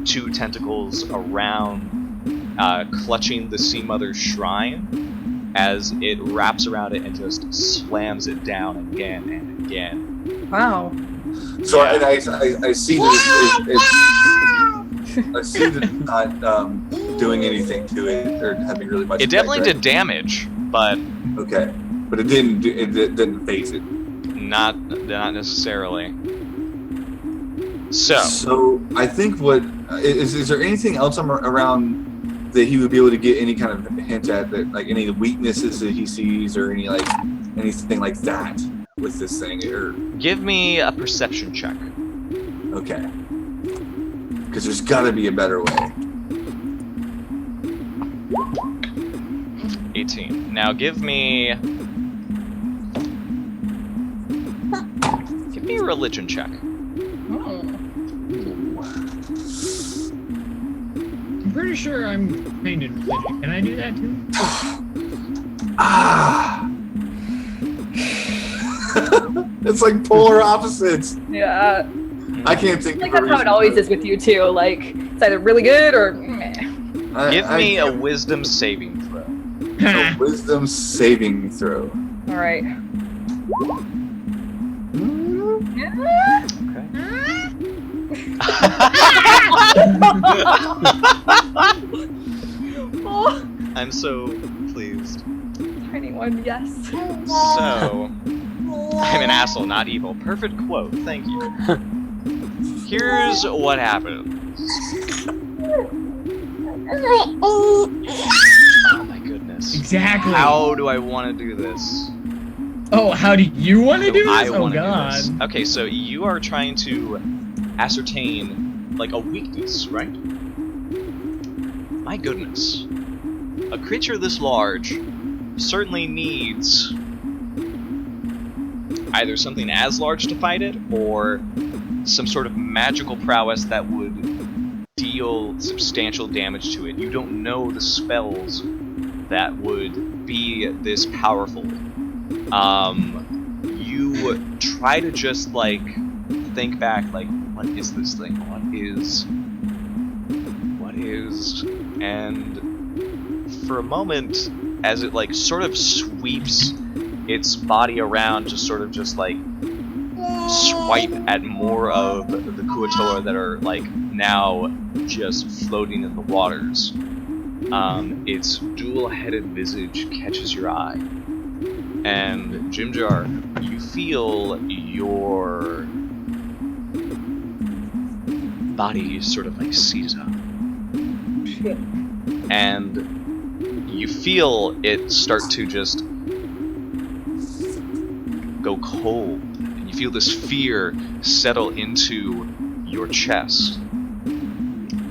2 tentacles around, clutching the Sea Mother's shrine as it wraps around it and just slams it down again and again. Wow. So and I see that I see that it's not doing anything to it or having really much. It definitely effect, did damage, but right? Okay, but it didn't phase it. not necessarily. So I think what is there anything else around that he would be able to get any kind of hint at, that like any weaknesses that he sees or any like anything like that with this thing, or give me a perception check. okay, because there's got to be a better way. 18. Now give me a religion check. Oh. I'm pretty sure I'm trained in religion. Can I do that too? It's like polar opposites. Yeah. I can't think. I think of a that's how it reason always for is with you too. Like it's either really good or meh. Give me a can't- wisdom saving throw. a wisdom saving throw. All right. Oh, I'm so pleased. tiny one, yes. So, I'm an asshole, not evil. Perfect quote, thank you. Here's what happened. Oh my goodness. Exactly. How do I want to do this? Oh, how do you want to do this? I Oh want to god. do this. Okay, so you are trying to ascertain, like, a weakness, right? My goodness. A creature this large certainly needs either something as large to fight it, or some sort of magical prowess that would deal substantial damage to it. You don't know the spells that would be this powerful. You try to just, like, think back, like, what is this thing? What is... And for a moment, as it like sort of sweeps its body around to sort of just like swipe at more of the Kuatoa that are like now just floating in the waters. Its dual-headed visage catches your eye, and Jimjar, you feel your body sort of like seize up, and you feel it start to just go cold, and you feel this fear settle into your chest,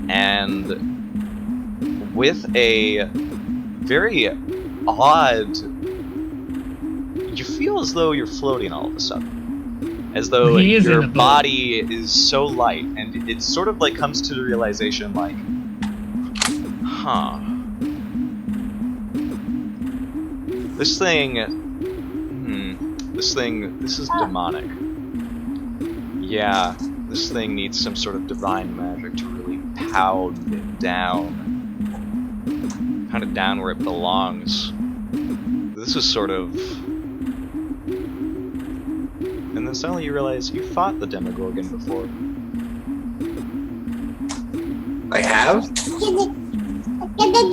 and with a very odd, you feel as though you're floating all of a sudden, as though He is in your the boat. body is so light, and it sort of like comes to the realization like, huh, this is demonic. Yeah, this thing needs some sort of divine magic to really pound it down. Pound it down where it belongs. This is sort of... And then suddenly you realize you fought the Demogorgon before. I have?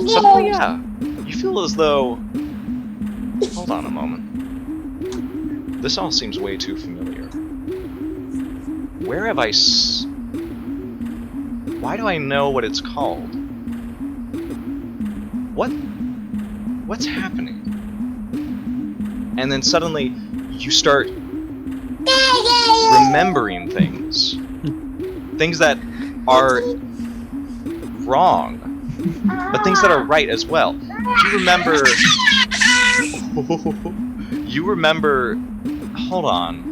Suddenly, yeah. You feel as though... Hold on a moment. This all seems way too familiar. Where have I Why do I know what it's called? What's happening? And then suddenly, you start remembering things. Things that are wrong, but things that are right as well. You remember... You remember... Hold on.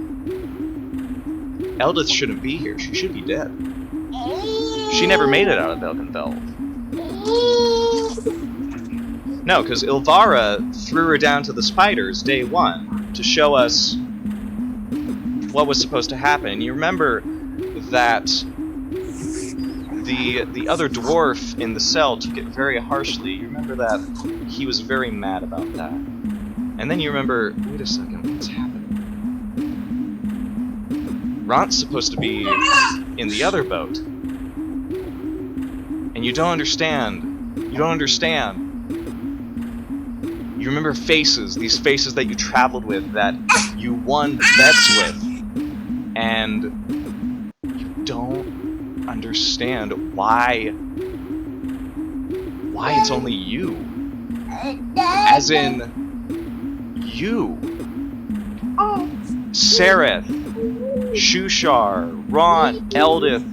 Eldith shouldn't be here. She should be dead. She never made it out of Velkynvelve. No, because Ilvara threw her down to the spiders day one to show us what was supposed to happen. You remember that the other dwarf in the cell took it very harshly. You remember that he was very mad about that. And then you remember, wait a second, what's happening? Ront's supposed to be in the other boat. And you don't understand. You don't understand. You remember faces, these faces that you traveled with, that you won bets with. And you don't understand why it's only you. As in, you. Sereth, Shushar, Ront, Eldith,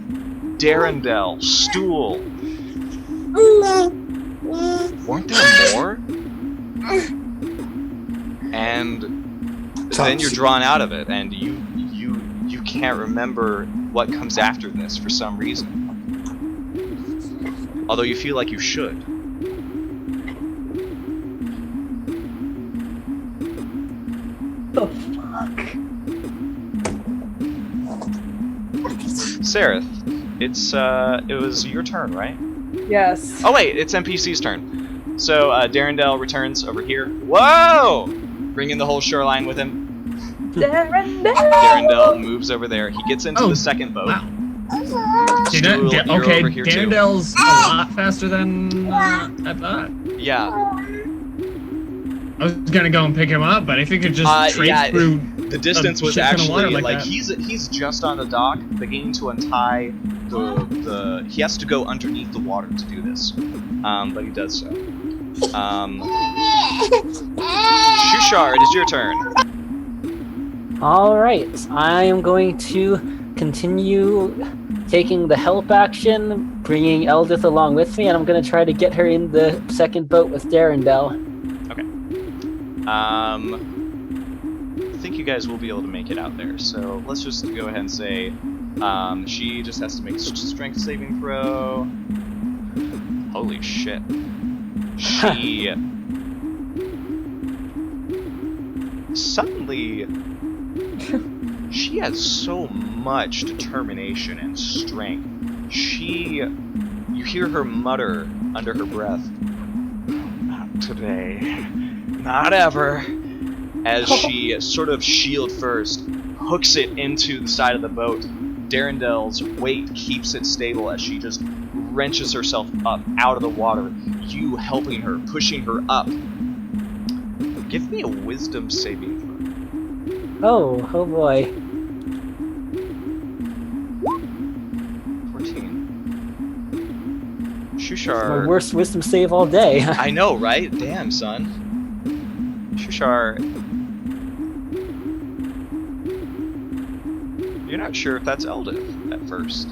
Darendel, Stool. Weren't there more? And then you're drawn out of it, and you can't remember what comes after this for some reason. Although you feel like you should. The fuck? Sereth, it was your turn, right? Yes. Oh wait, it's NPC's turn. So Darendel returns over here. Whoa! Bringing the whole shoreline with him. Darendel moves over there. He gets into the second boat. Wow. Stool, you're Okay, over here too. Darendel's a lot faster than I thought. Yeah. I was gonna go and pick him up, but I think it just traipsed through. The distance was shit ton of actually water like like that. he's just on the dock, beginning to untie the. He has to go underneath the water to do this, but he does so. Shushar, it is your turn. Alright, I am going to continue taking the help action, bringing Eldith along with me, and I'm going to try to get her in the second boat with Darendel. Okay. I think you guys will be able to make it out there, so let's just go ahead and say she just has to make a strength saving throw. Holy shit. She... Suddenly... She has so much determination and strength. You hear her mutter under her breath, "Not today. Not ever. As she sort of shield first hooks it into the side of the boat. Darendel's weight keeps it stable as she just wrenches herself up out of the water. You helping her, pushing her up. Give me a wisdom saving throw. Oh boy. 14. My Shushar. worst wisdom save all day. I know, right? Damn, son. Shushar. You're not sure if that's Eldith at first.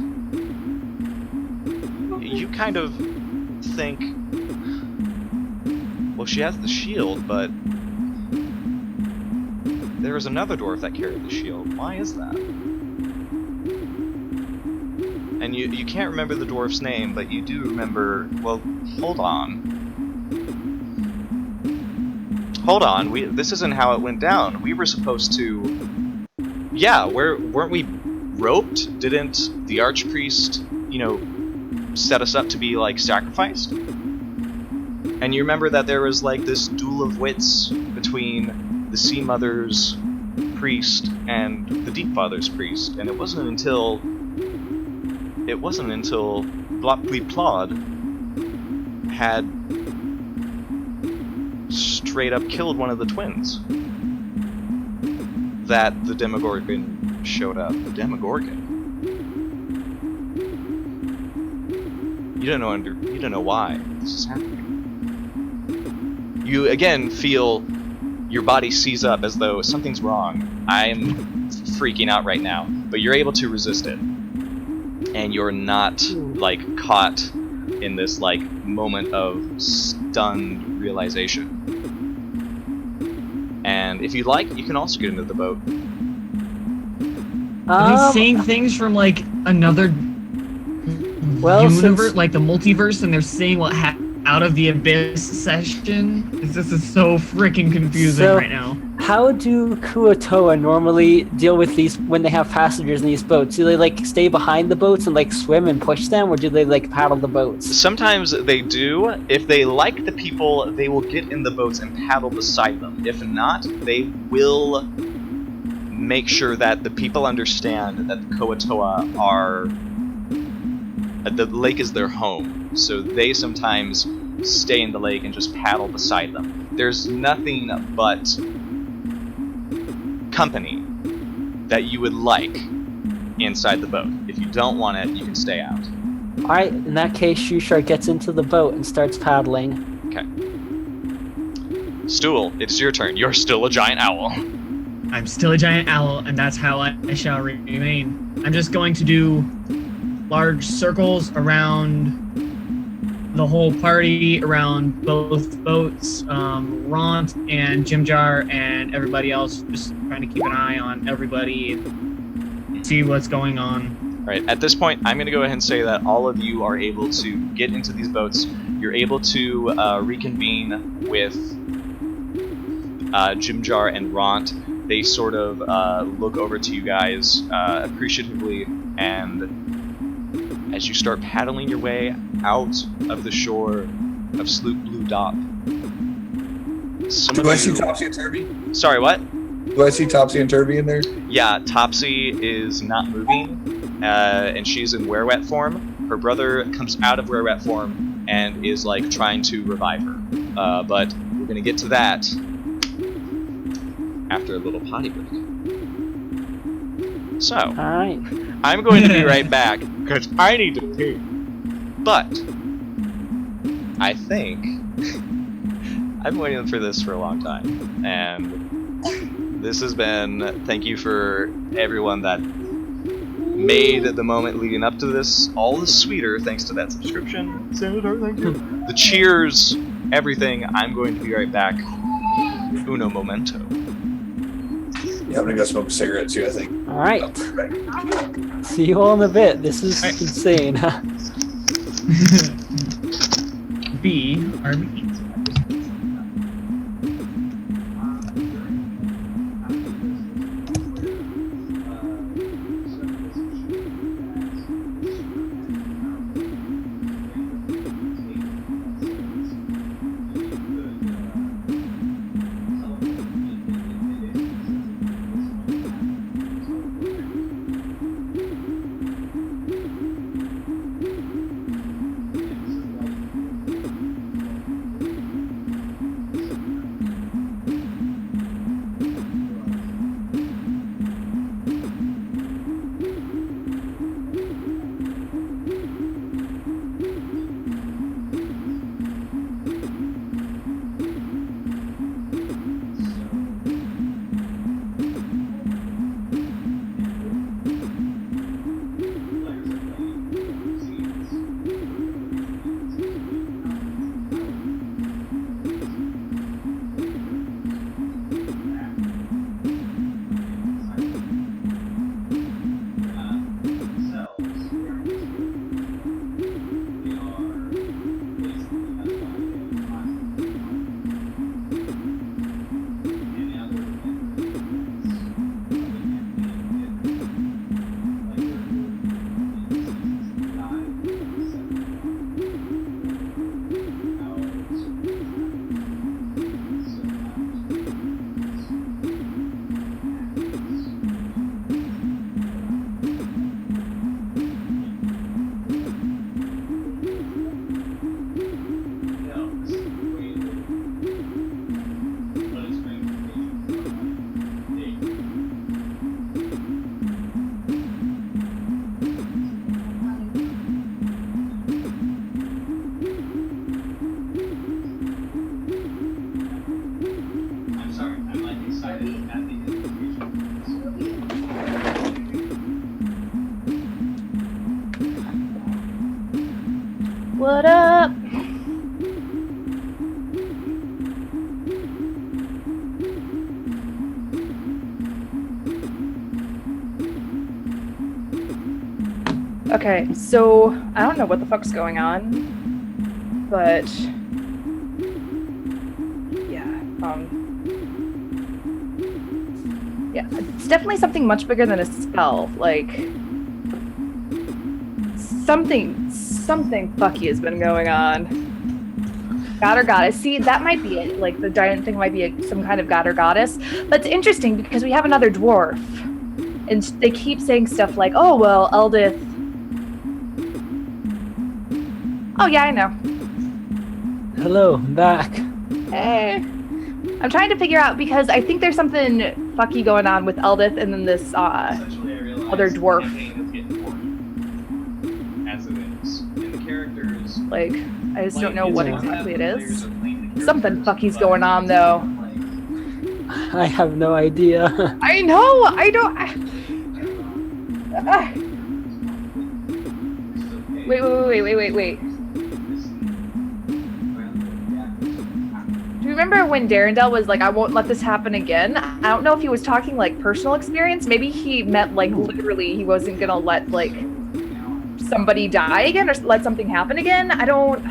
You kind of think, well, she has the shield, but there was another dwarf that carried the shield. Why is that? And you can't remember the dwarf's name, but you do remember, well, hold on. Hold on, this isn't how it went down. We were supposed to... Yeah, weren't we roped? Didn't the archpriest, you know, set us up to be, like, sacrificed? And you remember that there was, like, this duel of wits between the Sea Mother's priest and the Deep Father's priest, and it wasn't until Plod had straight up killed one of the twins that the Demogorgon showed up. The Demogorgon. You don't know why this is happening. You again feel your body seize up as though something's wrong. I'm freaking out right now, but you're able to resist it. And you're not, like, caught in this, like, moment of stunned realization. And if you'd like, you can also get into the boat. Are they saying things from, like, another universe, like the multiverse, and they're saying what happened out of the abyss session? This is so freaking confusing right now. How do Kuo-toa normally deal with these when they have passengers in these boats? Do they, like, stay behind the boats and, like, swim and push them, or do they, like, paddle the boats? Sometimes they do. If they like the people, they will get in the boats and paddle beside them. If not, they will make sure that the people understand that the Kuo-toa are... the lake is their home, so they sometimes stay in the lake and just paddle beside them. There's nothing but company that you would like inside the boat. If you don't want it, you can stay out. Alright, in that case, Shushar gets into the boat and starts paddling. Okay. Stool, it's your turn. You're still a giant owl. I'm still a giant owl, and that's how I shall remain. I'm just going to do large circles around the whole party, around both boats, Ront and Jimjar and everybody else, just trying to keep an eye on everybody and see what's going on. Alright, at this point, I'm going to go ahead and say that all of you are able to get into these boats. You're able to reconvene with Jimjar and Ront. They sort of look over to you guys appreciatively, and as you start paddling your way out of the shore of Sloop Blue Dop. Do I see Topsy and Turvy? Sorry, what? Do I see Topsy and Turvy in there? Yeah, Topsy is not moving, and she's in Werewet form. Her brother comes out of Werewet form and is, like, trying to revive her. But we're gonna get to that after a little potty break. So, Alright. I'm going to be right back, because I need to pee. But, I think I've been waiting for this for a long time, and this has been, thank you for everyone that made the moment leading up to this all the sweeter thanks to that subscription. Senator, thank you. The cheers, everything. I'm going to be right back. Uno momento. Yeah, I'm gonna go smoke a cigarette too, I think. Alright. See you all in a bit. This is insane. B, RB. Okay, so I don't know what the fuck's going on, but yeah, it's definitely something much bigger than a spell. Like something fucky has been going on. God or goddess. See, that might be it. Like the giant thing might be some kind of god or goddess. But it's interesting because we have another dwarf, and they keep saying stuff like, "Oh well, Eldith." Oh yeah, I know. Hello, I'm back. Hey. I'm trying to figure out because I think there's something fucky going on with Eldith and then this other dwarf. As it is. And the characters. Like, I just don't know what exactly it is. Something fucky's going on though. I have no idea. I know. I don't. Wait. Do you remember when Darendel was like, I won't let this happen again? I don't know if he was talking like personal experience. Maybe he meant like literally he wasn't gonna let like somebody die again or let something happen again. I don't.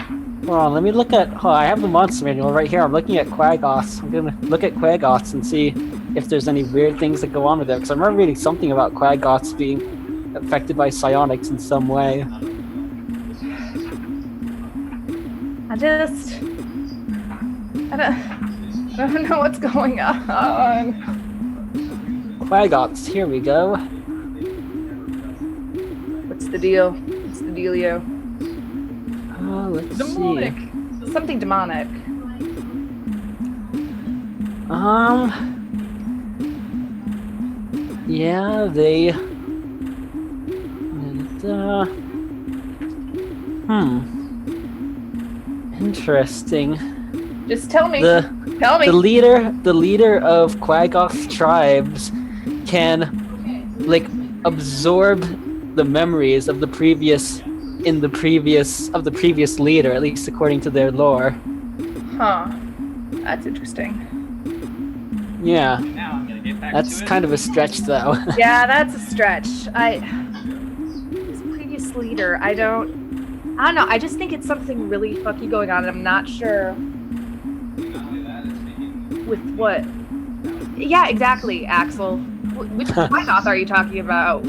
Hold on, let me look at. Oh, I have the monster manual right here. I'm looking at Quaggoths. I'm gonna look at Quaggoths and see if there's any weird things that go on with them. Because I remember reading something about Quaggoths being affected by psionics in some way. I don't know what's going on. Quaggoths, here we go. What's the deal? What's the dealio? Let's Demonic. see. Something demonic. Yeah, they. Interesting. Just tell me. Tell me. The leader of Quaggoth tribes can, like, absorb the memories of the previous leader, at least according to their lore. Huh. That's interesting. Yeah. That's kind of a stretch, though. Yeah, that's a stretch. His previous leader, I don't know. I just think it's something really fucky going on, and I'm not sure with what. Yeah, exactly, Axel. Which Quaggoth are you talking about?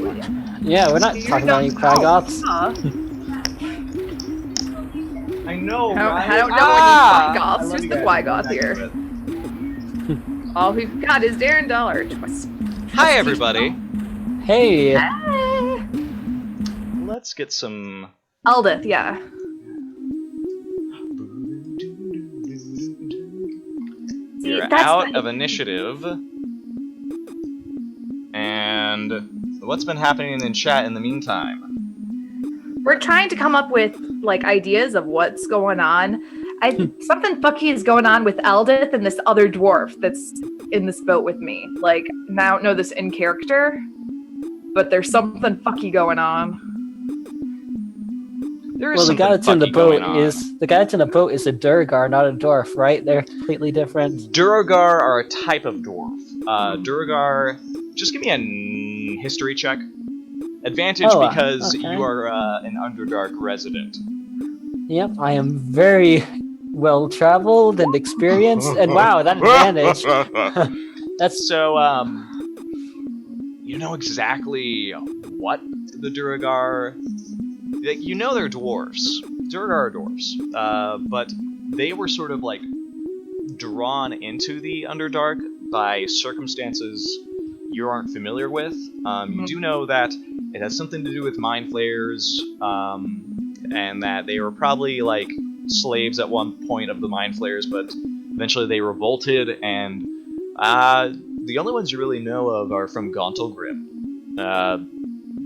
Yeah, we're not talking about any Quaggoths. I know, right? I don't know any Quaggoths. Who's the Quaggoth here? All we've got is Darendel or Twist. Hi, everybody. Hey. Ah. Let's get some. Eldith, yeah. You're out of initiative. And what's been happening in chat in the meantime? We're trying to come up with like ideas of what's going on. Something fucky is going on with Eldith and this other dwarf that's in this boat with me. Like, and I don't know this in character, but there's something fucky going on. Well, the guy that's in the boat is a Durgar, not a dwarf, right? They're completely different. Duergar are a type of dwarf. Duergar, just give me a history check. Advantage because okay. you are an Underdark resident. Yep, I am very well traveled and experienced, and wow, that advantage. That's so. You know exactly what the Duergar. Like, you know they're dwarves. Duergar are dwarves, but they were sort of like drawn into the Underdark by circumstances you aren't familiar with. You do know that it has something to do with mind flayers, and that they were probably like slaves at one point of the mind flayers, but eventually they revolted, and the only ones you really know of are from Gauntlgrim.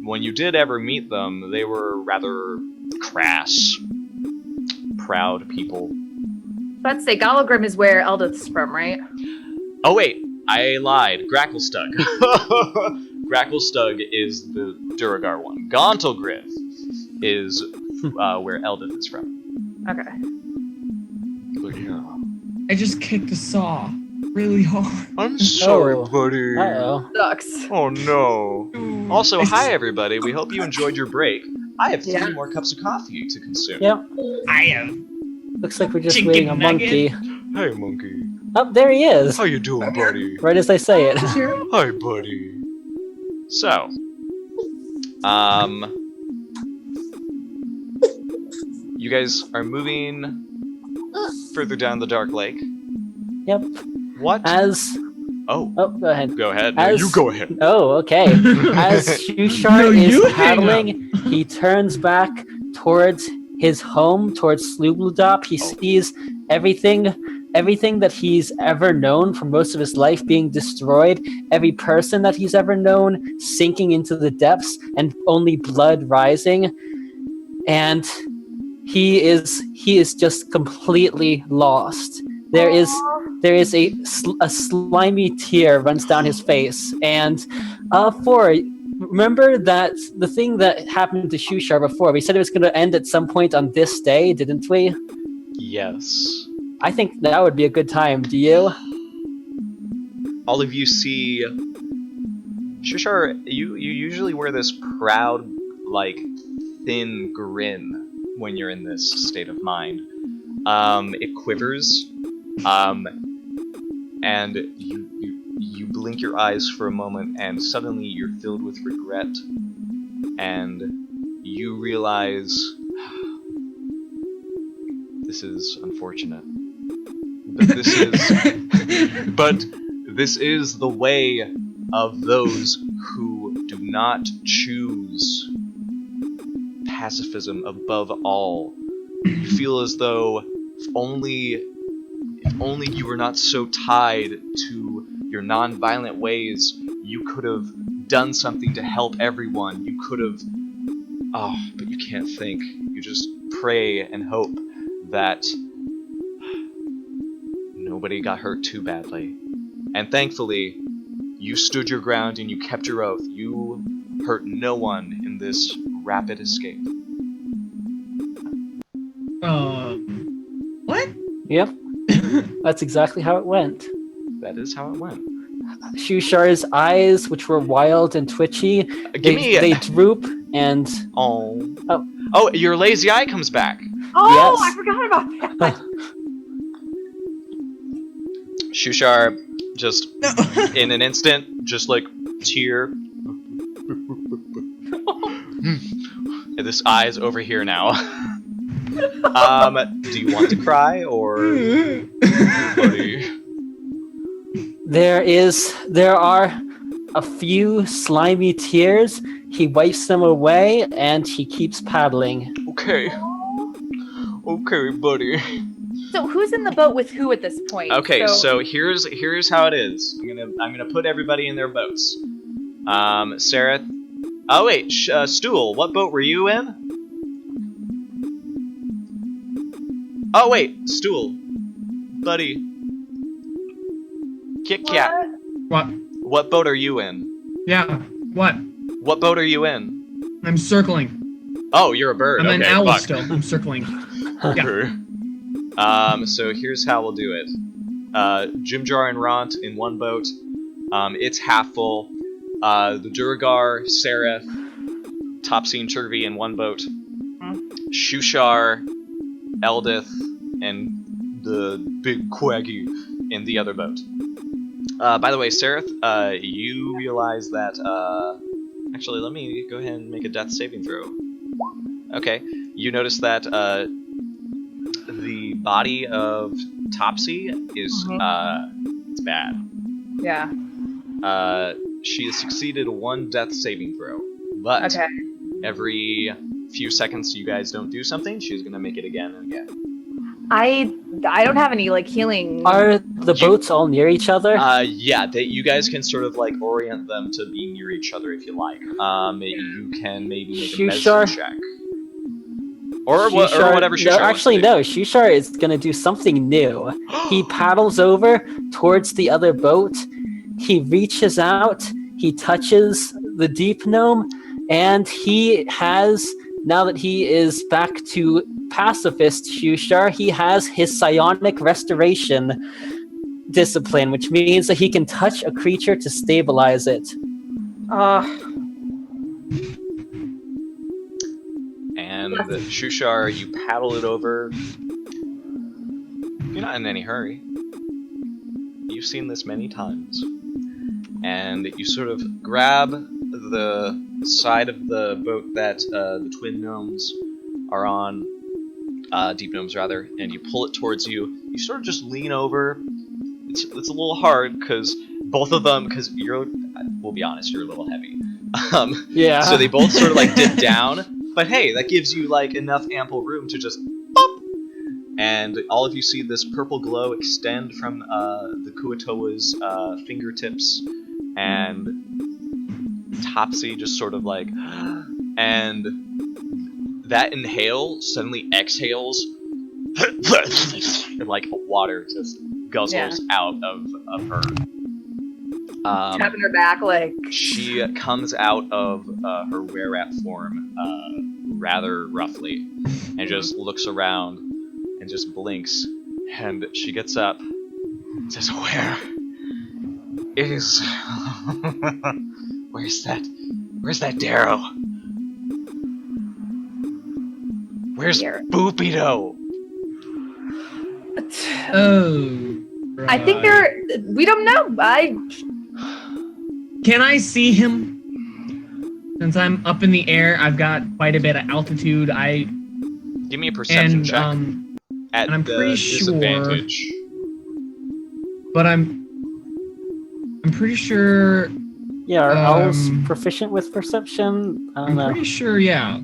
When you did ever meet them, they were rather crass, proud people. Let's say Gauntlgrim is where Eldith's from, right? Oh wait, I lied. Gracklestug. Gracklestug is the Duergar one. Gauntlgrim is where Eldith is from. Okay. But yeah. I just kicked a saw really hard. I'm sorry, buddy. Uh-oh. Sucks. Oh no. Also, hi everybody. We hope you enjoyed your break. I have 3 Yeah. more cups of coffee to consume. Yep. I have. Looks like we're just Chicken waiting a nugget. monkey. Hey, monkey. Oh, there he is. How you doing, buddy? Right as I say it. Hi, buddy. So, you guys are moving further down the Dark Lake. Yep. What? Oh, go ahead. Go ahead. No, As- you go ahead. Oh, okay. As Shushar No, you is hang paddling, he turns back towards his home, towards Slubludop. He sees everything that he's ever known for most of his life being destroyed, every person that he's ever known sinking into the depths, and only blood rising. And he is just completely lost. There is a slimy tear runs down his face, and remember that the thing that happened to Shushar before? We said it was going to end at some point on this day, didn't we? Yes. I think that would be a good time. Do you? All of you see... Shushar, you usually wear this proud, like, thin grin when you're in this state of mind. It quivers, and you blink your eyes for a moment, and suddenly you're filled with regret, and you realize this is unfortunate, but this is the way of those who do not choose pacifism above all. You feel as though if only you were not so tied to your non-violent ways, you could have done something to help everyone. You could have... Oh, but you can't think. You just pray and hope that nobody got hurt too badly. And thankfully, you stood your ground and you kept your oath. You hurt no one in this rapid escape. What? Yep. That's exactly how it went. That is how it went. Shushar's eyes, which were wild and twitchy, they droop and... Oh, your lazy eye comes back. Oh, Yes. I forgot about that. Shushar, just in an instant, just like tear. And this eye's over here now. Do you want to cry or? Buddy? There are a few slimy tears. He wipes them away and he keeps paddling. Okay, buddy. So who's in the boat with who at this point? Okay, so here's how it is. I'm gonna put everybody in their boats. Sarah. Oh wait, Stool. What boat were you in? Oh wait, Stool. Buddy. Kit Kat. What? What boat are you in? Yeah. What? What boat are you in? I'm circling. Oh, you're a bird. I'm an okay, owl fuck. still. I'm circling. Okay. So here's how we'll do it. Jimjar and Ront in one boat. It's half full. The Durgar, Sereth, Topsy and Turvy in one boat. Shushar, Eldith, and the big Quaggy in the other boat. By the way, Sereth, you realize that, actually, let me go ahead and make a death saving throw. Okay, you notice that, the body of Topsy is, it's bad. Yeah. She has succeeded one death saving throw, but Okay. every few seconds you guys don't do something, she's gonna make it again and again. I don't have any like healing. Are the boats all near each other? Yeah, you guys can sort of like orient them to be near each other if you like. You can maybe make a medicine check. Or whatever Shushar wants to do. No. Shushar is going to do something new. He paddles over towards the other boat. He reaches out. He touches the deep gnome. And he has, now that he is back to pacifist Shushar, he has his psionic restoration discipline, which means that he can touch a creature to stabilize it. And Shushar, you paddle it over. You're not in any hurry. You've seen this many times. And you sort of grab the side of the boat that the twin gnomes are on, deep gnomes rather, and you pull it towards you. You sort of just lean over. It's a little hard because both of them, because we'll be honest, you're a little heavy. Yeah. So they both sort of like dip down, but hey, that gives you like enough ample room to just pop, and all of you see this purple glow extend from the Kuatoa's fingertips, and Topsy just sort of like, and that inhale suddenly exhales, and like water just guzzles out of her. Tapping her back like... She comes out of her were-rat form rather roughly, and just looks around and just blinks, and she gets up and says, "Where is... Where's that Darrow? Where's Boopido?" Oh. I think we don't know. Can I see him? Since I'm up in the air, I've got quite a bit of altitude. Give me a perception check. At and I'm the pretty disadvantage. sure, but I'm pretty sure. Yeah, are owls proficient with perception? I don't know. I'm pretty sure, yeah.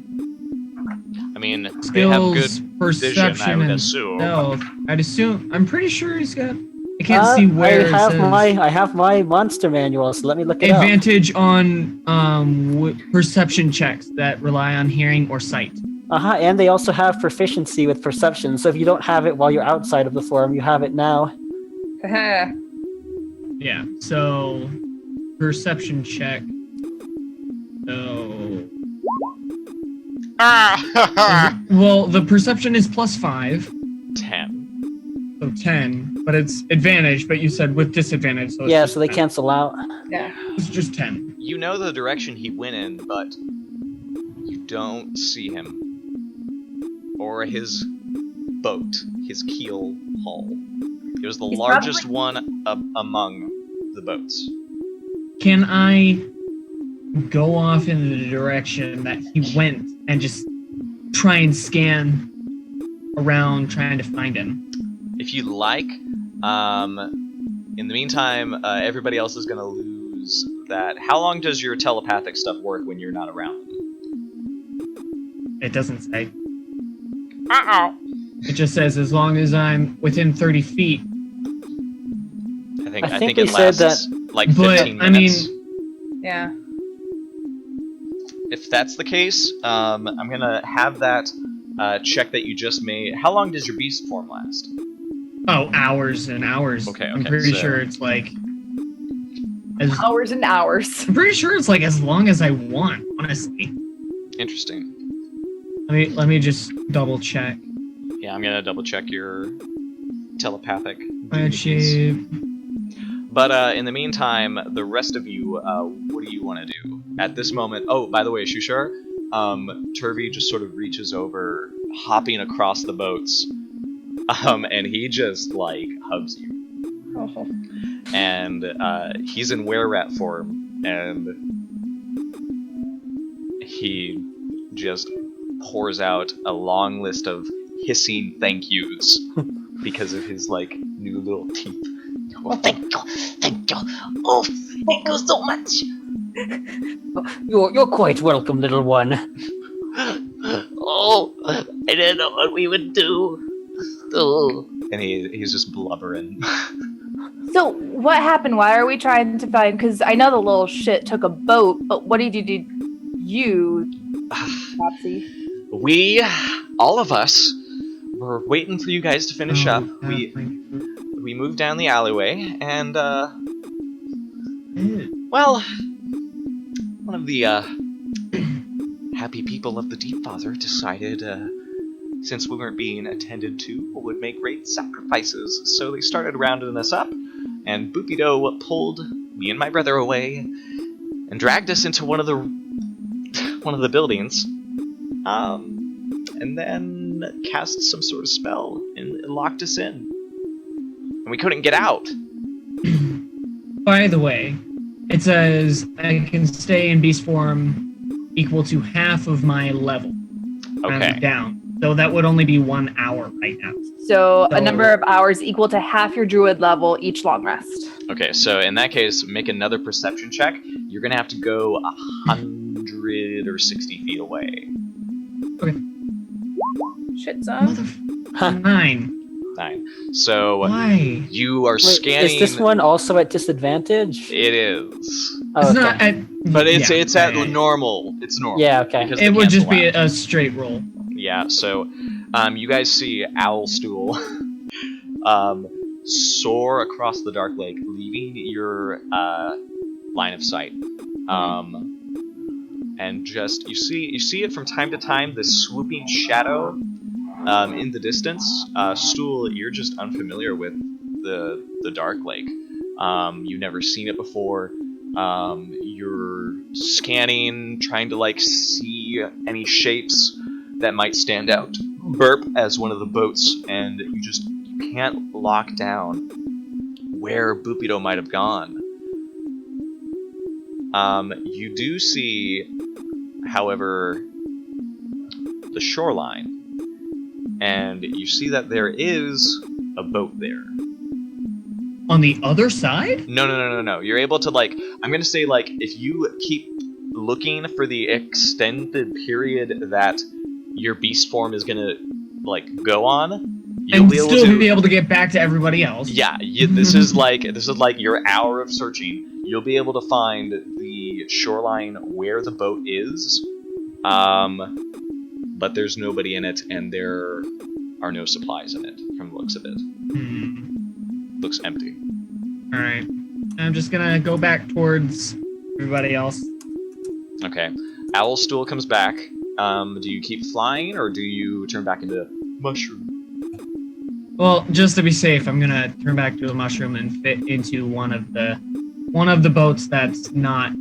I mean, Skills, they have good perception, vision, I would and assume. stealth. I'd assume. I'm pretty sure he's got. I can't see where I have my monster manual, so let me look it up. advantage on perception checks that rely on hearing or sight. And they also have proficiency with perception, so if you don't have it while you're outside of the form, you have it now. Yeah, so perception check. So well, the perception is +5. 10. So 10, but it's advantage, but you said with disadvantage, so it's So they 10. cancel out. Yeah. It's just 10. You know the direction he went in, but you don't see him. Or his boat, his keel hull. It was the largest one among the boats. Can I go off in the direction that he went and just try and scan around trying to find him? If you like, in the meantime, everybody else is going to lose that. How long does your telepathic stuff work when you're not around them? It doesn't say. It just says as long as I'm within 30 feet. I think they it said lasts like 15 But, minutes. I mean, Yeah. If that's the case, I'm going to have that check that you just made. How long does your beast form last? oh, hours and hours. Okay, I'm pretty so- sure it's like Hours and hours. I'm pretty sure it's like as long as I want, honestly. Interesting. Let me just double check. Yeah, I'm going to double check your telepathic. Friendship. But in the meantime, the rest of you, what do you want to do? At this moment, oh, by the way, Shushar, Turvy just sort of reaches over, hopping across the boats, and he just, like, hugs you. Oh. And he's in were-rat form, and he just pours out a long list of hissing thank yous because of his, like, new little teeth. Oh, thank you, oh, thank you so much. You're quite welcome, little one. Oh, I didn't know what we would do. Oh. And he's just blubbering. So, what happened? Why are we trying to find... Because I know the little shit took a boat, but what did you Topsy? We, all of us, were waiting for you guys to finish up. We moved down the alleyway, and, well, one of the, happy people of the Deep Father decided, since we weren't being attended to, would make great sacrifices, so they started rounding us up, and Boopido pulled me and my brother away, and dragged us into one of the buildings. and then cast some sort of spell, and it locked us in. And we couldn't get out. By the way, it says I can stay in beast form equal to half of my level. Okay. Down. So that would only be 1 hour right now. So a number of hours equal to half your druid level each long rest. Okay, so in that case, make another perception check. You're gonna have to go 100 or 60 feet away. Okay. Shit, son. Huh. 9. 9. So Why? you are Wait, scanning. is this one also at disadvantage? It is. Oh, It's okay. not at, But it's yeah, at okay. normal. It's normal. Yeah, okay. because It the would just cancel be out. a straight roll. Yeah, so you guys see Owlstool soar across the dark lake, leaving your line of sight. And just you see it from time to time, this swooping shadow in the distance. Stool, you're just unfamiliar with the dark lake. You've never seen it before. You're scanning, trying to like see any shapes that might stand out. Burp as one of the boats, and you can't lock down where Bupido might have gone. You do see, however, the shoreline, and you see that there is a boat there. On the other side? No. You're able to, like, I'm gonna say, like, if you keep looking for the extended period that your beast form is gonna, like, go on, you'll And be able still to be able to get back to everybody else. Yeah, this is like your hour of searching. You'll be able to find the shoreline where the boat is, but there's nobody in it, and there are no supplies in it. From the looks of it, looks empty. All right. I'm just gonna go back towards everybody else. Okay, Owlstool comes back. Do you keep flying, or do you turn back into mushroom? Well, just to be safe, I'm gonna turn back to a mushroom and fit into one of the boats that's not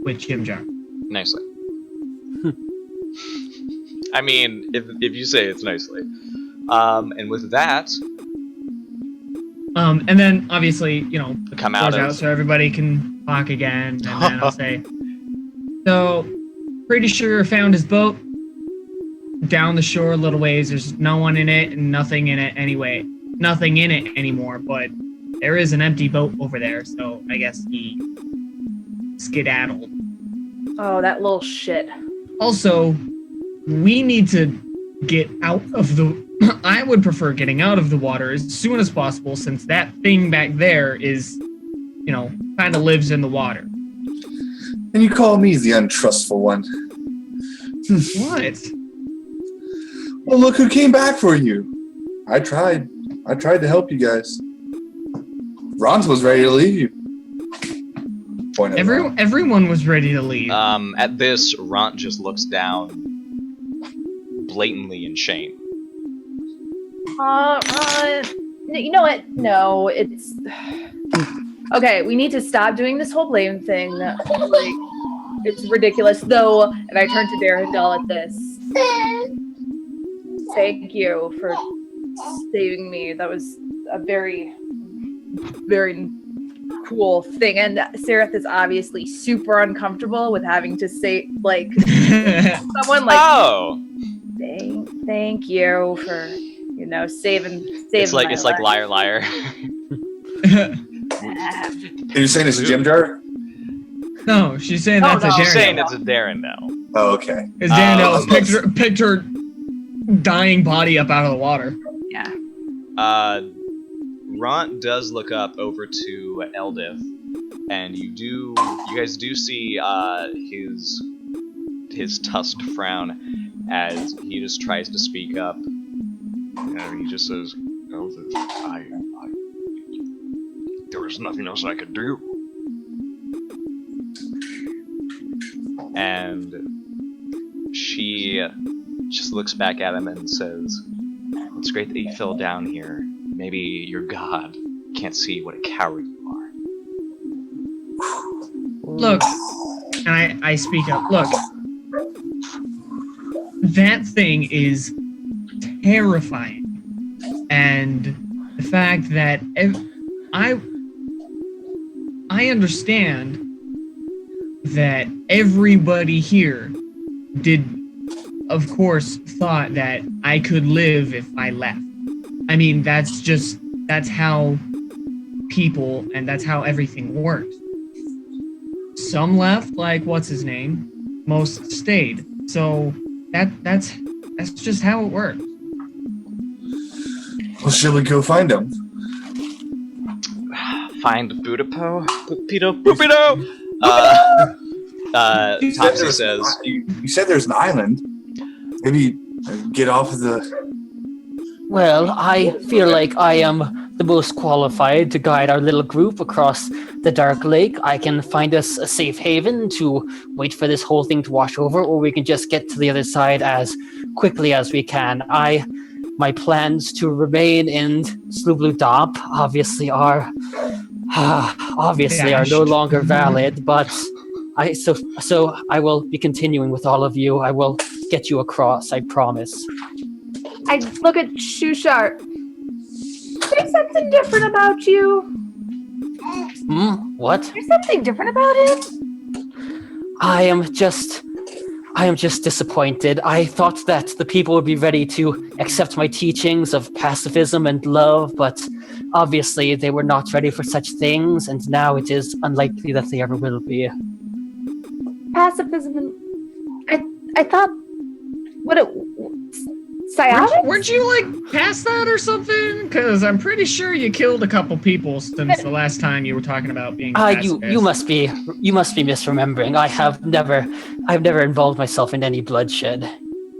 with Chimjar. Nicely. I mean, if you say it's nicely. And with that, And then obviously, the Come doors out of- so everybody can talk again, and then I'll say, so pretty sure found his boat down the shore a little ways. There's no one in it and nothing in it anymore, but there is an empty boat over there, so I guess he skedaddled. Oh, that little shit. Also, we need to get out of the I would prefer getting out of the water as soon as possible, since that thing back there is, kind of lives in the water. And you call me the untrustful one. What? Well, look who came back for you. I tried to help you guys. Ron's was ready to leave you. Point at Ron. Everyone was ready to leave. at this, Ront just looks down blatantly in shame. You know what? No, it's... Okay, we need to stop doing this whole blame thing. Like, it's ridiculous, though. And I turn to Darendel at this. Thank you for saving me. That was a very, very cool thing. And Sereth is obviously super uncomfortable with having to say, like, someone like, Oh! thank you for, saving It's like my life. liar, liar. Are you saying it's Jim Jar? No, she's saying Oh, that's no. a She's saying Darendel. it's a Darendel. Oh, okay. Because Darendel Oh, picked her dying body up out of the water. Yeah. Ront does look up over to Eldith, and you guys do see his tusked frown as he just tries to speak up. And he just says, Eldith, there was nothing else I could do. And she just looks back at him and says, it's great that you fell down here. Maybe your god can't see what a coward you are. Look, and I speak up. Look, that thing is terrifying. And the fact that I understand that everybody here of course, thought that I could live if I left. I mean, that's how people and that's how everything works. Some left, like what's his name? Most stayed. So that's just how it works. Well, shall we go find him? Find Budapo? Pupito? Topsy says... You said there's an island. Maybe get off of the... Well, I feel like I am the most qualified to guide our little group across the Dark Lake. I can find us a safe haven to wait for this whole thing to wash over, or we can just get to the other side as quickly as we can. My plans to remain in Slublu obviously are no longer valid, but so I will be continuing with all of you. I will get you across, I promise. I look at Shushar. There's something different about you. What? There's something different about him. I am just disappointed. I thought that the people would be ready to accept my teachings of pacifism and love, but obviously they were not ready for such things, and now it is unlikely that they ever will be. Pacifism and... I thought... Psionics? Weren't you, like, past that or something? Because I'm pretty sure you killed a couple people since the last time you were talking about being pacifist. You must be misremembering. I've never involved myself in any bloodshed.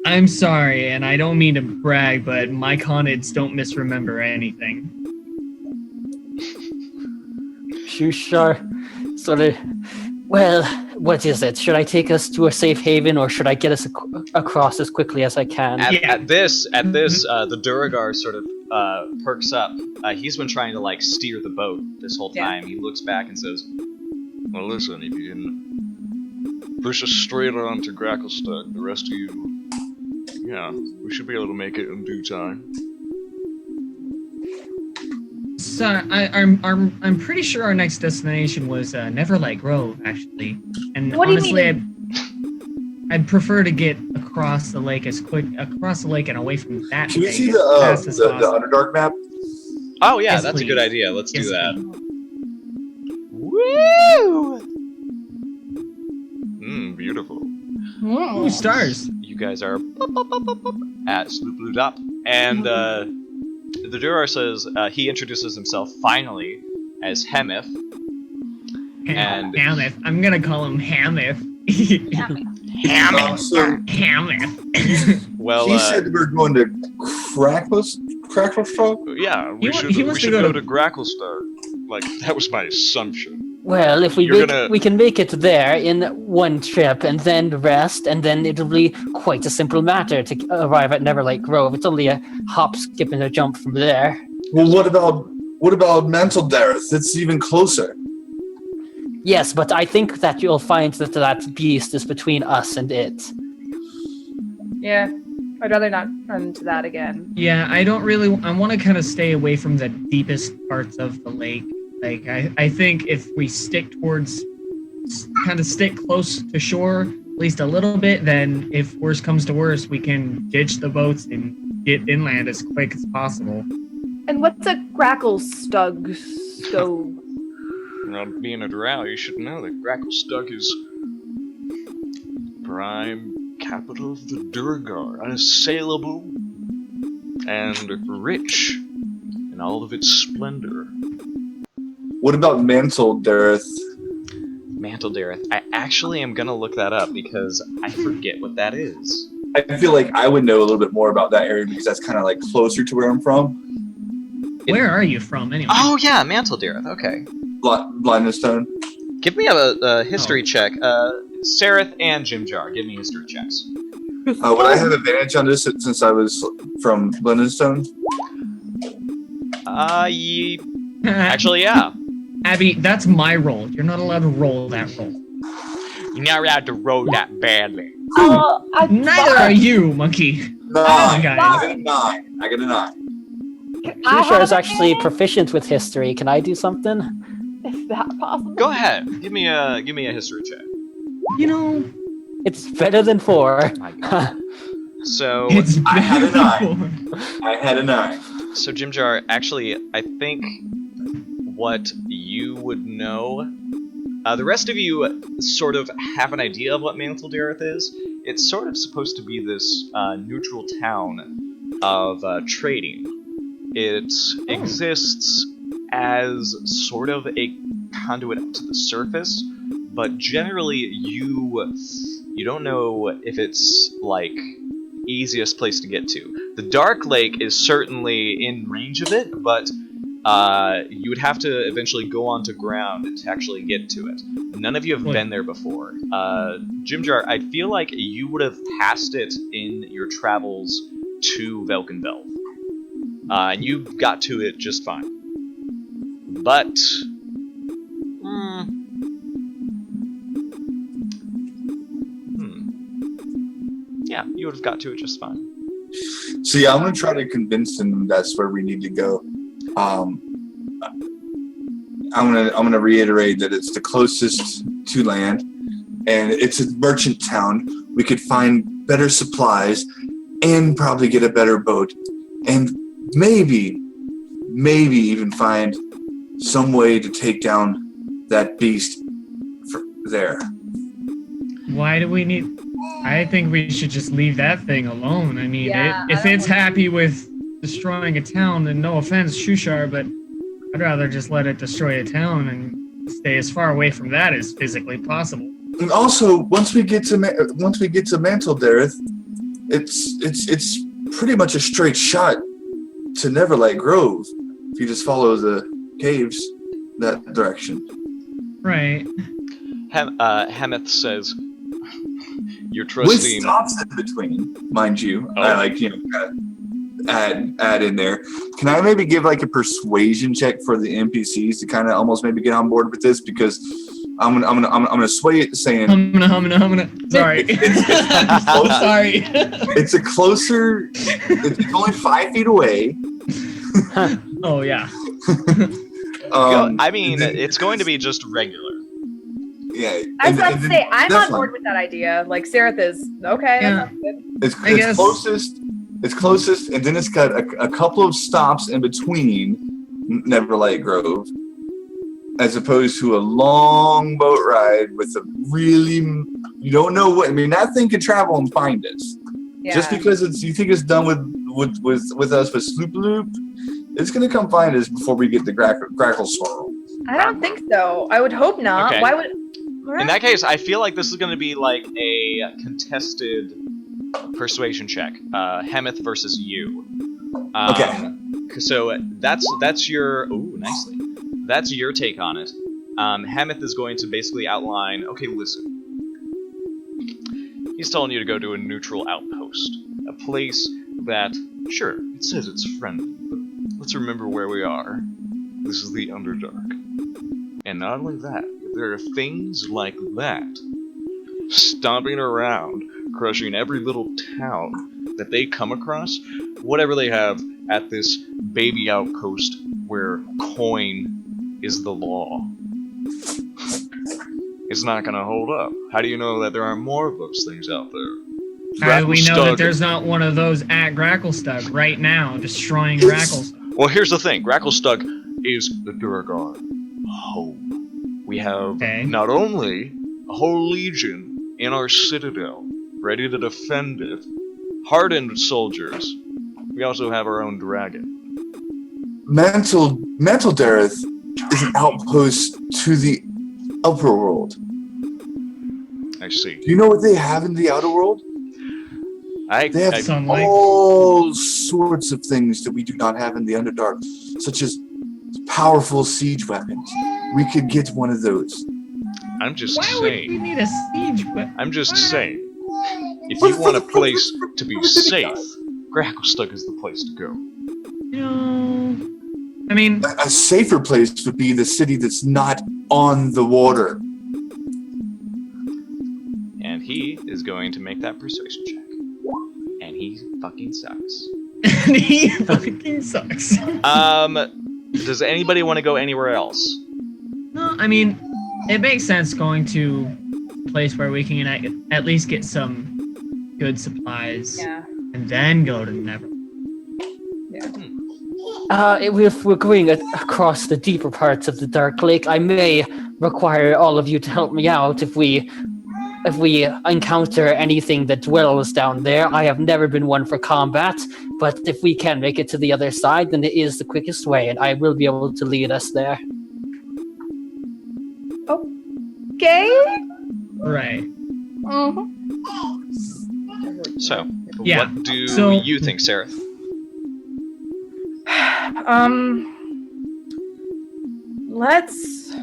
I'm sorry, and I don't mean to brag, but my conids don't misremember anything. Sure. Sort of. Well, what is it? Should I take us to a safe haven, or should I get us across as quickly as I can? At this, the Duragar sort of perks up. He's been trying to like steer the boat this whole time. Yeah. He looks back and says, "Well, listen, if you can push us straight on to Gracklestug, the rest of you, yeah, we should be able to make it in due time." So I'm pretty sure our next destination was Neverlight Grove, actually. And what honestly, I'd prefer to get across the lake and away from that. Can we see the Underdark map? Oh yeah, yes, that's please. A good idea. Let's do that. Woo! Beautiful. Ooh, stars. You guys are at Slublu Dop, and the Durar says he introduces himself finally as Hemith. And Hamith. I'm gonna call him Hamith. Hamith. Well, he said we're going to Gracklestug? Yeah, we should go to Gracklestug. Like, that was my assumption. Well, if we can make it there in one trip and then rest, and then it'll be quite a simple matter to arrive at Neverlight Grove. It's only a hop, skip, and a jump from there. Well, what about Mental Dareth? It's even closer. Yes, but I think that you'll find that beast is between us and it. Yeah, I'd rather not run into that again. Yeah, I want to kind of stay away from the deepest parts of the lake. Like, I think if we stick close to shore, at least a little bit, then if worse comes to worse, we can ditch the boats and get inland as quick as possible. And what's a Gracklestug? Not being a drow, you should know that Gracklestug is prime capital of the Durgar, unassailable and rich in all of its splendor. What about Mantle Dareth? Mantle Dareth. I actually am gonna look that up because I forget what that is. I feel like I would know a little bit more about that area because that's kind of like closer to where I'm from. Where are you from, anyway? Oh yeah, Mantle Dareth. Okay. Blindness Stone. Give me a history check. Sareth and Jimjar, give me history checks. Would I have advantage on this since I was from Blindstone? Actually, yeah. Abby, that's my roll. You're not allowed to roll that roll. You're not allowed to roll that badly. Neither are you, monkey. 9. guys. I got a 9. Shushar is actually proficient with history. Can I do something? Is that possible? Go ahead. Give me a history check. You know, It's better than 4. My God. So it's I had a better 9. I had a 9. So Jimjar, actually, I think what you would know. The rest of you sort of have an idea of what Mantle Dareth is. It's sort of supposed to be this neutral town of trading. It exists as sort of a conduit up to the surface, but generally you don't know if it's like easiest place to get to. The Dark Lake is certainly in range of it, but you would have to eventually go onto ground to actually get to it. None of you have been there before. Jimjar, I feel like you would have passed it in your travels to Velkynvelve. And you got to it just fine. But... yeah, you would have got to it just fine. So yeah, I'm gonna try to convince him that's where we need to go. I'm gonna reiterate that it's the closest to land, and it's a merchant town. We could find better supplies, and probably get a better boat, and maybe even find some way to take down that beast there. Why do we need... I think we should just leave that thing alone. I mean, Yeah, if it's happy with destroying a town, then no offense, Shushar, but I'd rather just let it destroy a town and stay as far away from that as physically possible. And also, once we get to Mantle Dareth, it's pretty much a straight shot to Neverlight Grove if you just follow the caves that direction. Right. Hemeth says, "You're With trusting." stops in between, mind you. Oh. I add in there. Can I maybe give like a persuasion check for the NPCs to kind of almost maybe get on board with this, because I'm gonna sway it saying Sorry. Sorry. it's a closer. It's only 5 feet away. Oh yeah. I mean, it's going to be just regular. Yeah. I was about to say, I'm that's on board with that idea. Like, Sereth is, okay, Yeah. that sounds good. It's closest. It's closest, and then it's got a couple of stops in between Neverlight Grove, as opposed to a long boat ride with a really, you don't know what. I mean, that thing could travel and find us. Yeah. Just because you think it's done with us with Sloop Loop, it's gonna come find us before we get the Grackle Swirl. I don't think so. I would hope not. Okay. Why would... In that case, I feel like this is going to be like a contested persuasion check. Hemeth versus you. Okay. So that's your... Ooh, nicely. That's your take on it. Hemeth is going to basically outline, okay, listen. He's telling you to go to a neutral outpost. A place that, sure, it says it's friendly, but let's remember where we are. This is the Underdark. And not only that, there are things like that stomping around, crushing every little town that they come across, whatever they have at this baby outpost where coin is the law. It's not gonna hold up. How do you know that there aren't more of those things out there? How do we know that Gracklestug- there's not one of those at Gracklestug right now, destroying Gracklestug? Well, here's the thing. Gracklestug is the Duragar home. We have not only a whole legion in our citadel, ready to defend it, hardened soldiers, we also have our own dragon. Mantle Dareth is an outpost to the upper world. I see. Do you know what they have in the outer world? They have Sunlight. all sorts of things that we do not have in the Underdark, such as powerful siege weapons. We could get one of those. I'm just Why would saying. we need a siege weapon? I'm just saying. If you want a place to be safe, Gracklestug is the place to go. You know, I mean, A safer place would be the city that's not on the water. And And he is going to make that persuasion check. And he fucking sucks. And he fucking sucks. Does anybody want to go anywhere else? No, I mean, it makes sense going to a place where we can at least get some good supplies Yeah. and then go to Never. If we're going across the deeper parts of the Dark Lake, I may require all of you to help me out if we encounter anything that dwells down there. I have never been one for combat, but if we can make it to the other side, then it is the quickest way, and I will be able to lead us there. Okay. Right. So, Yeah, what do so- you think, Sarah? Let's.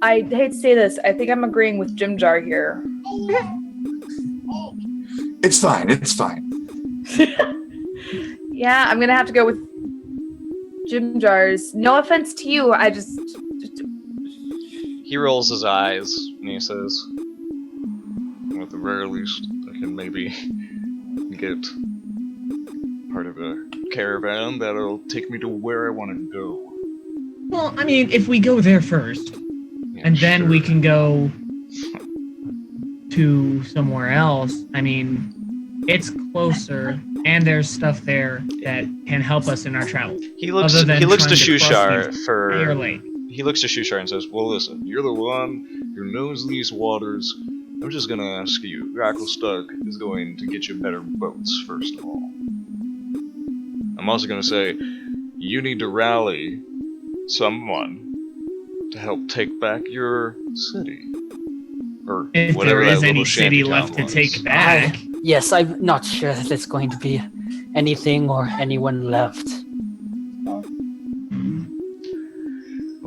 I hate to say this. I think I'm agreeing with Jim Jar here. It's fine. It's fine. Yeah, I'm gonna have to go with Jim Jar's. No offense to you. I just He rolls his eyes and he says, at the very least, I can maybe get part of a caravan that'll take me to where I want to go. Well, I mean, if we go there first, Yeah, and then we sure. can go to somewhere else, I mean, it's closer, and there's stuff there that can help us in our travel. He looks other than to trying to cross Shushar the for entire lake. he looks to Shushar and says, well, listen, you're the one who knows these waters. I'm just gonna ask you, Grackle Stuck is going to get you better boats, first of all. I'm also gonna say, you need to rally someone to help take back your city. Or If whatever there that is any little city shanty left town to was. take back. Yes, I'm not sure that it's going to be anything or anyone left.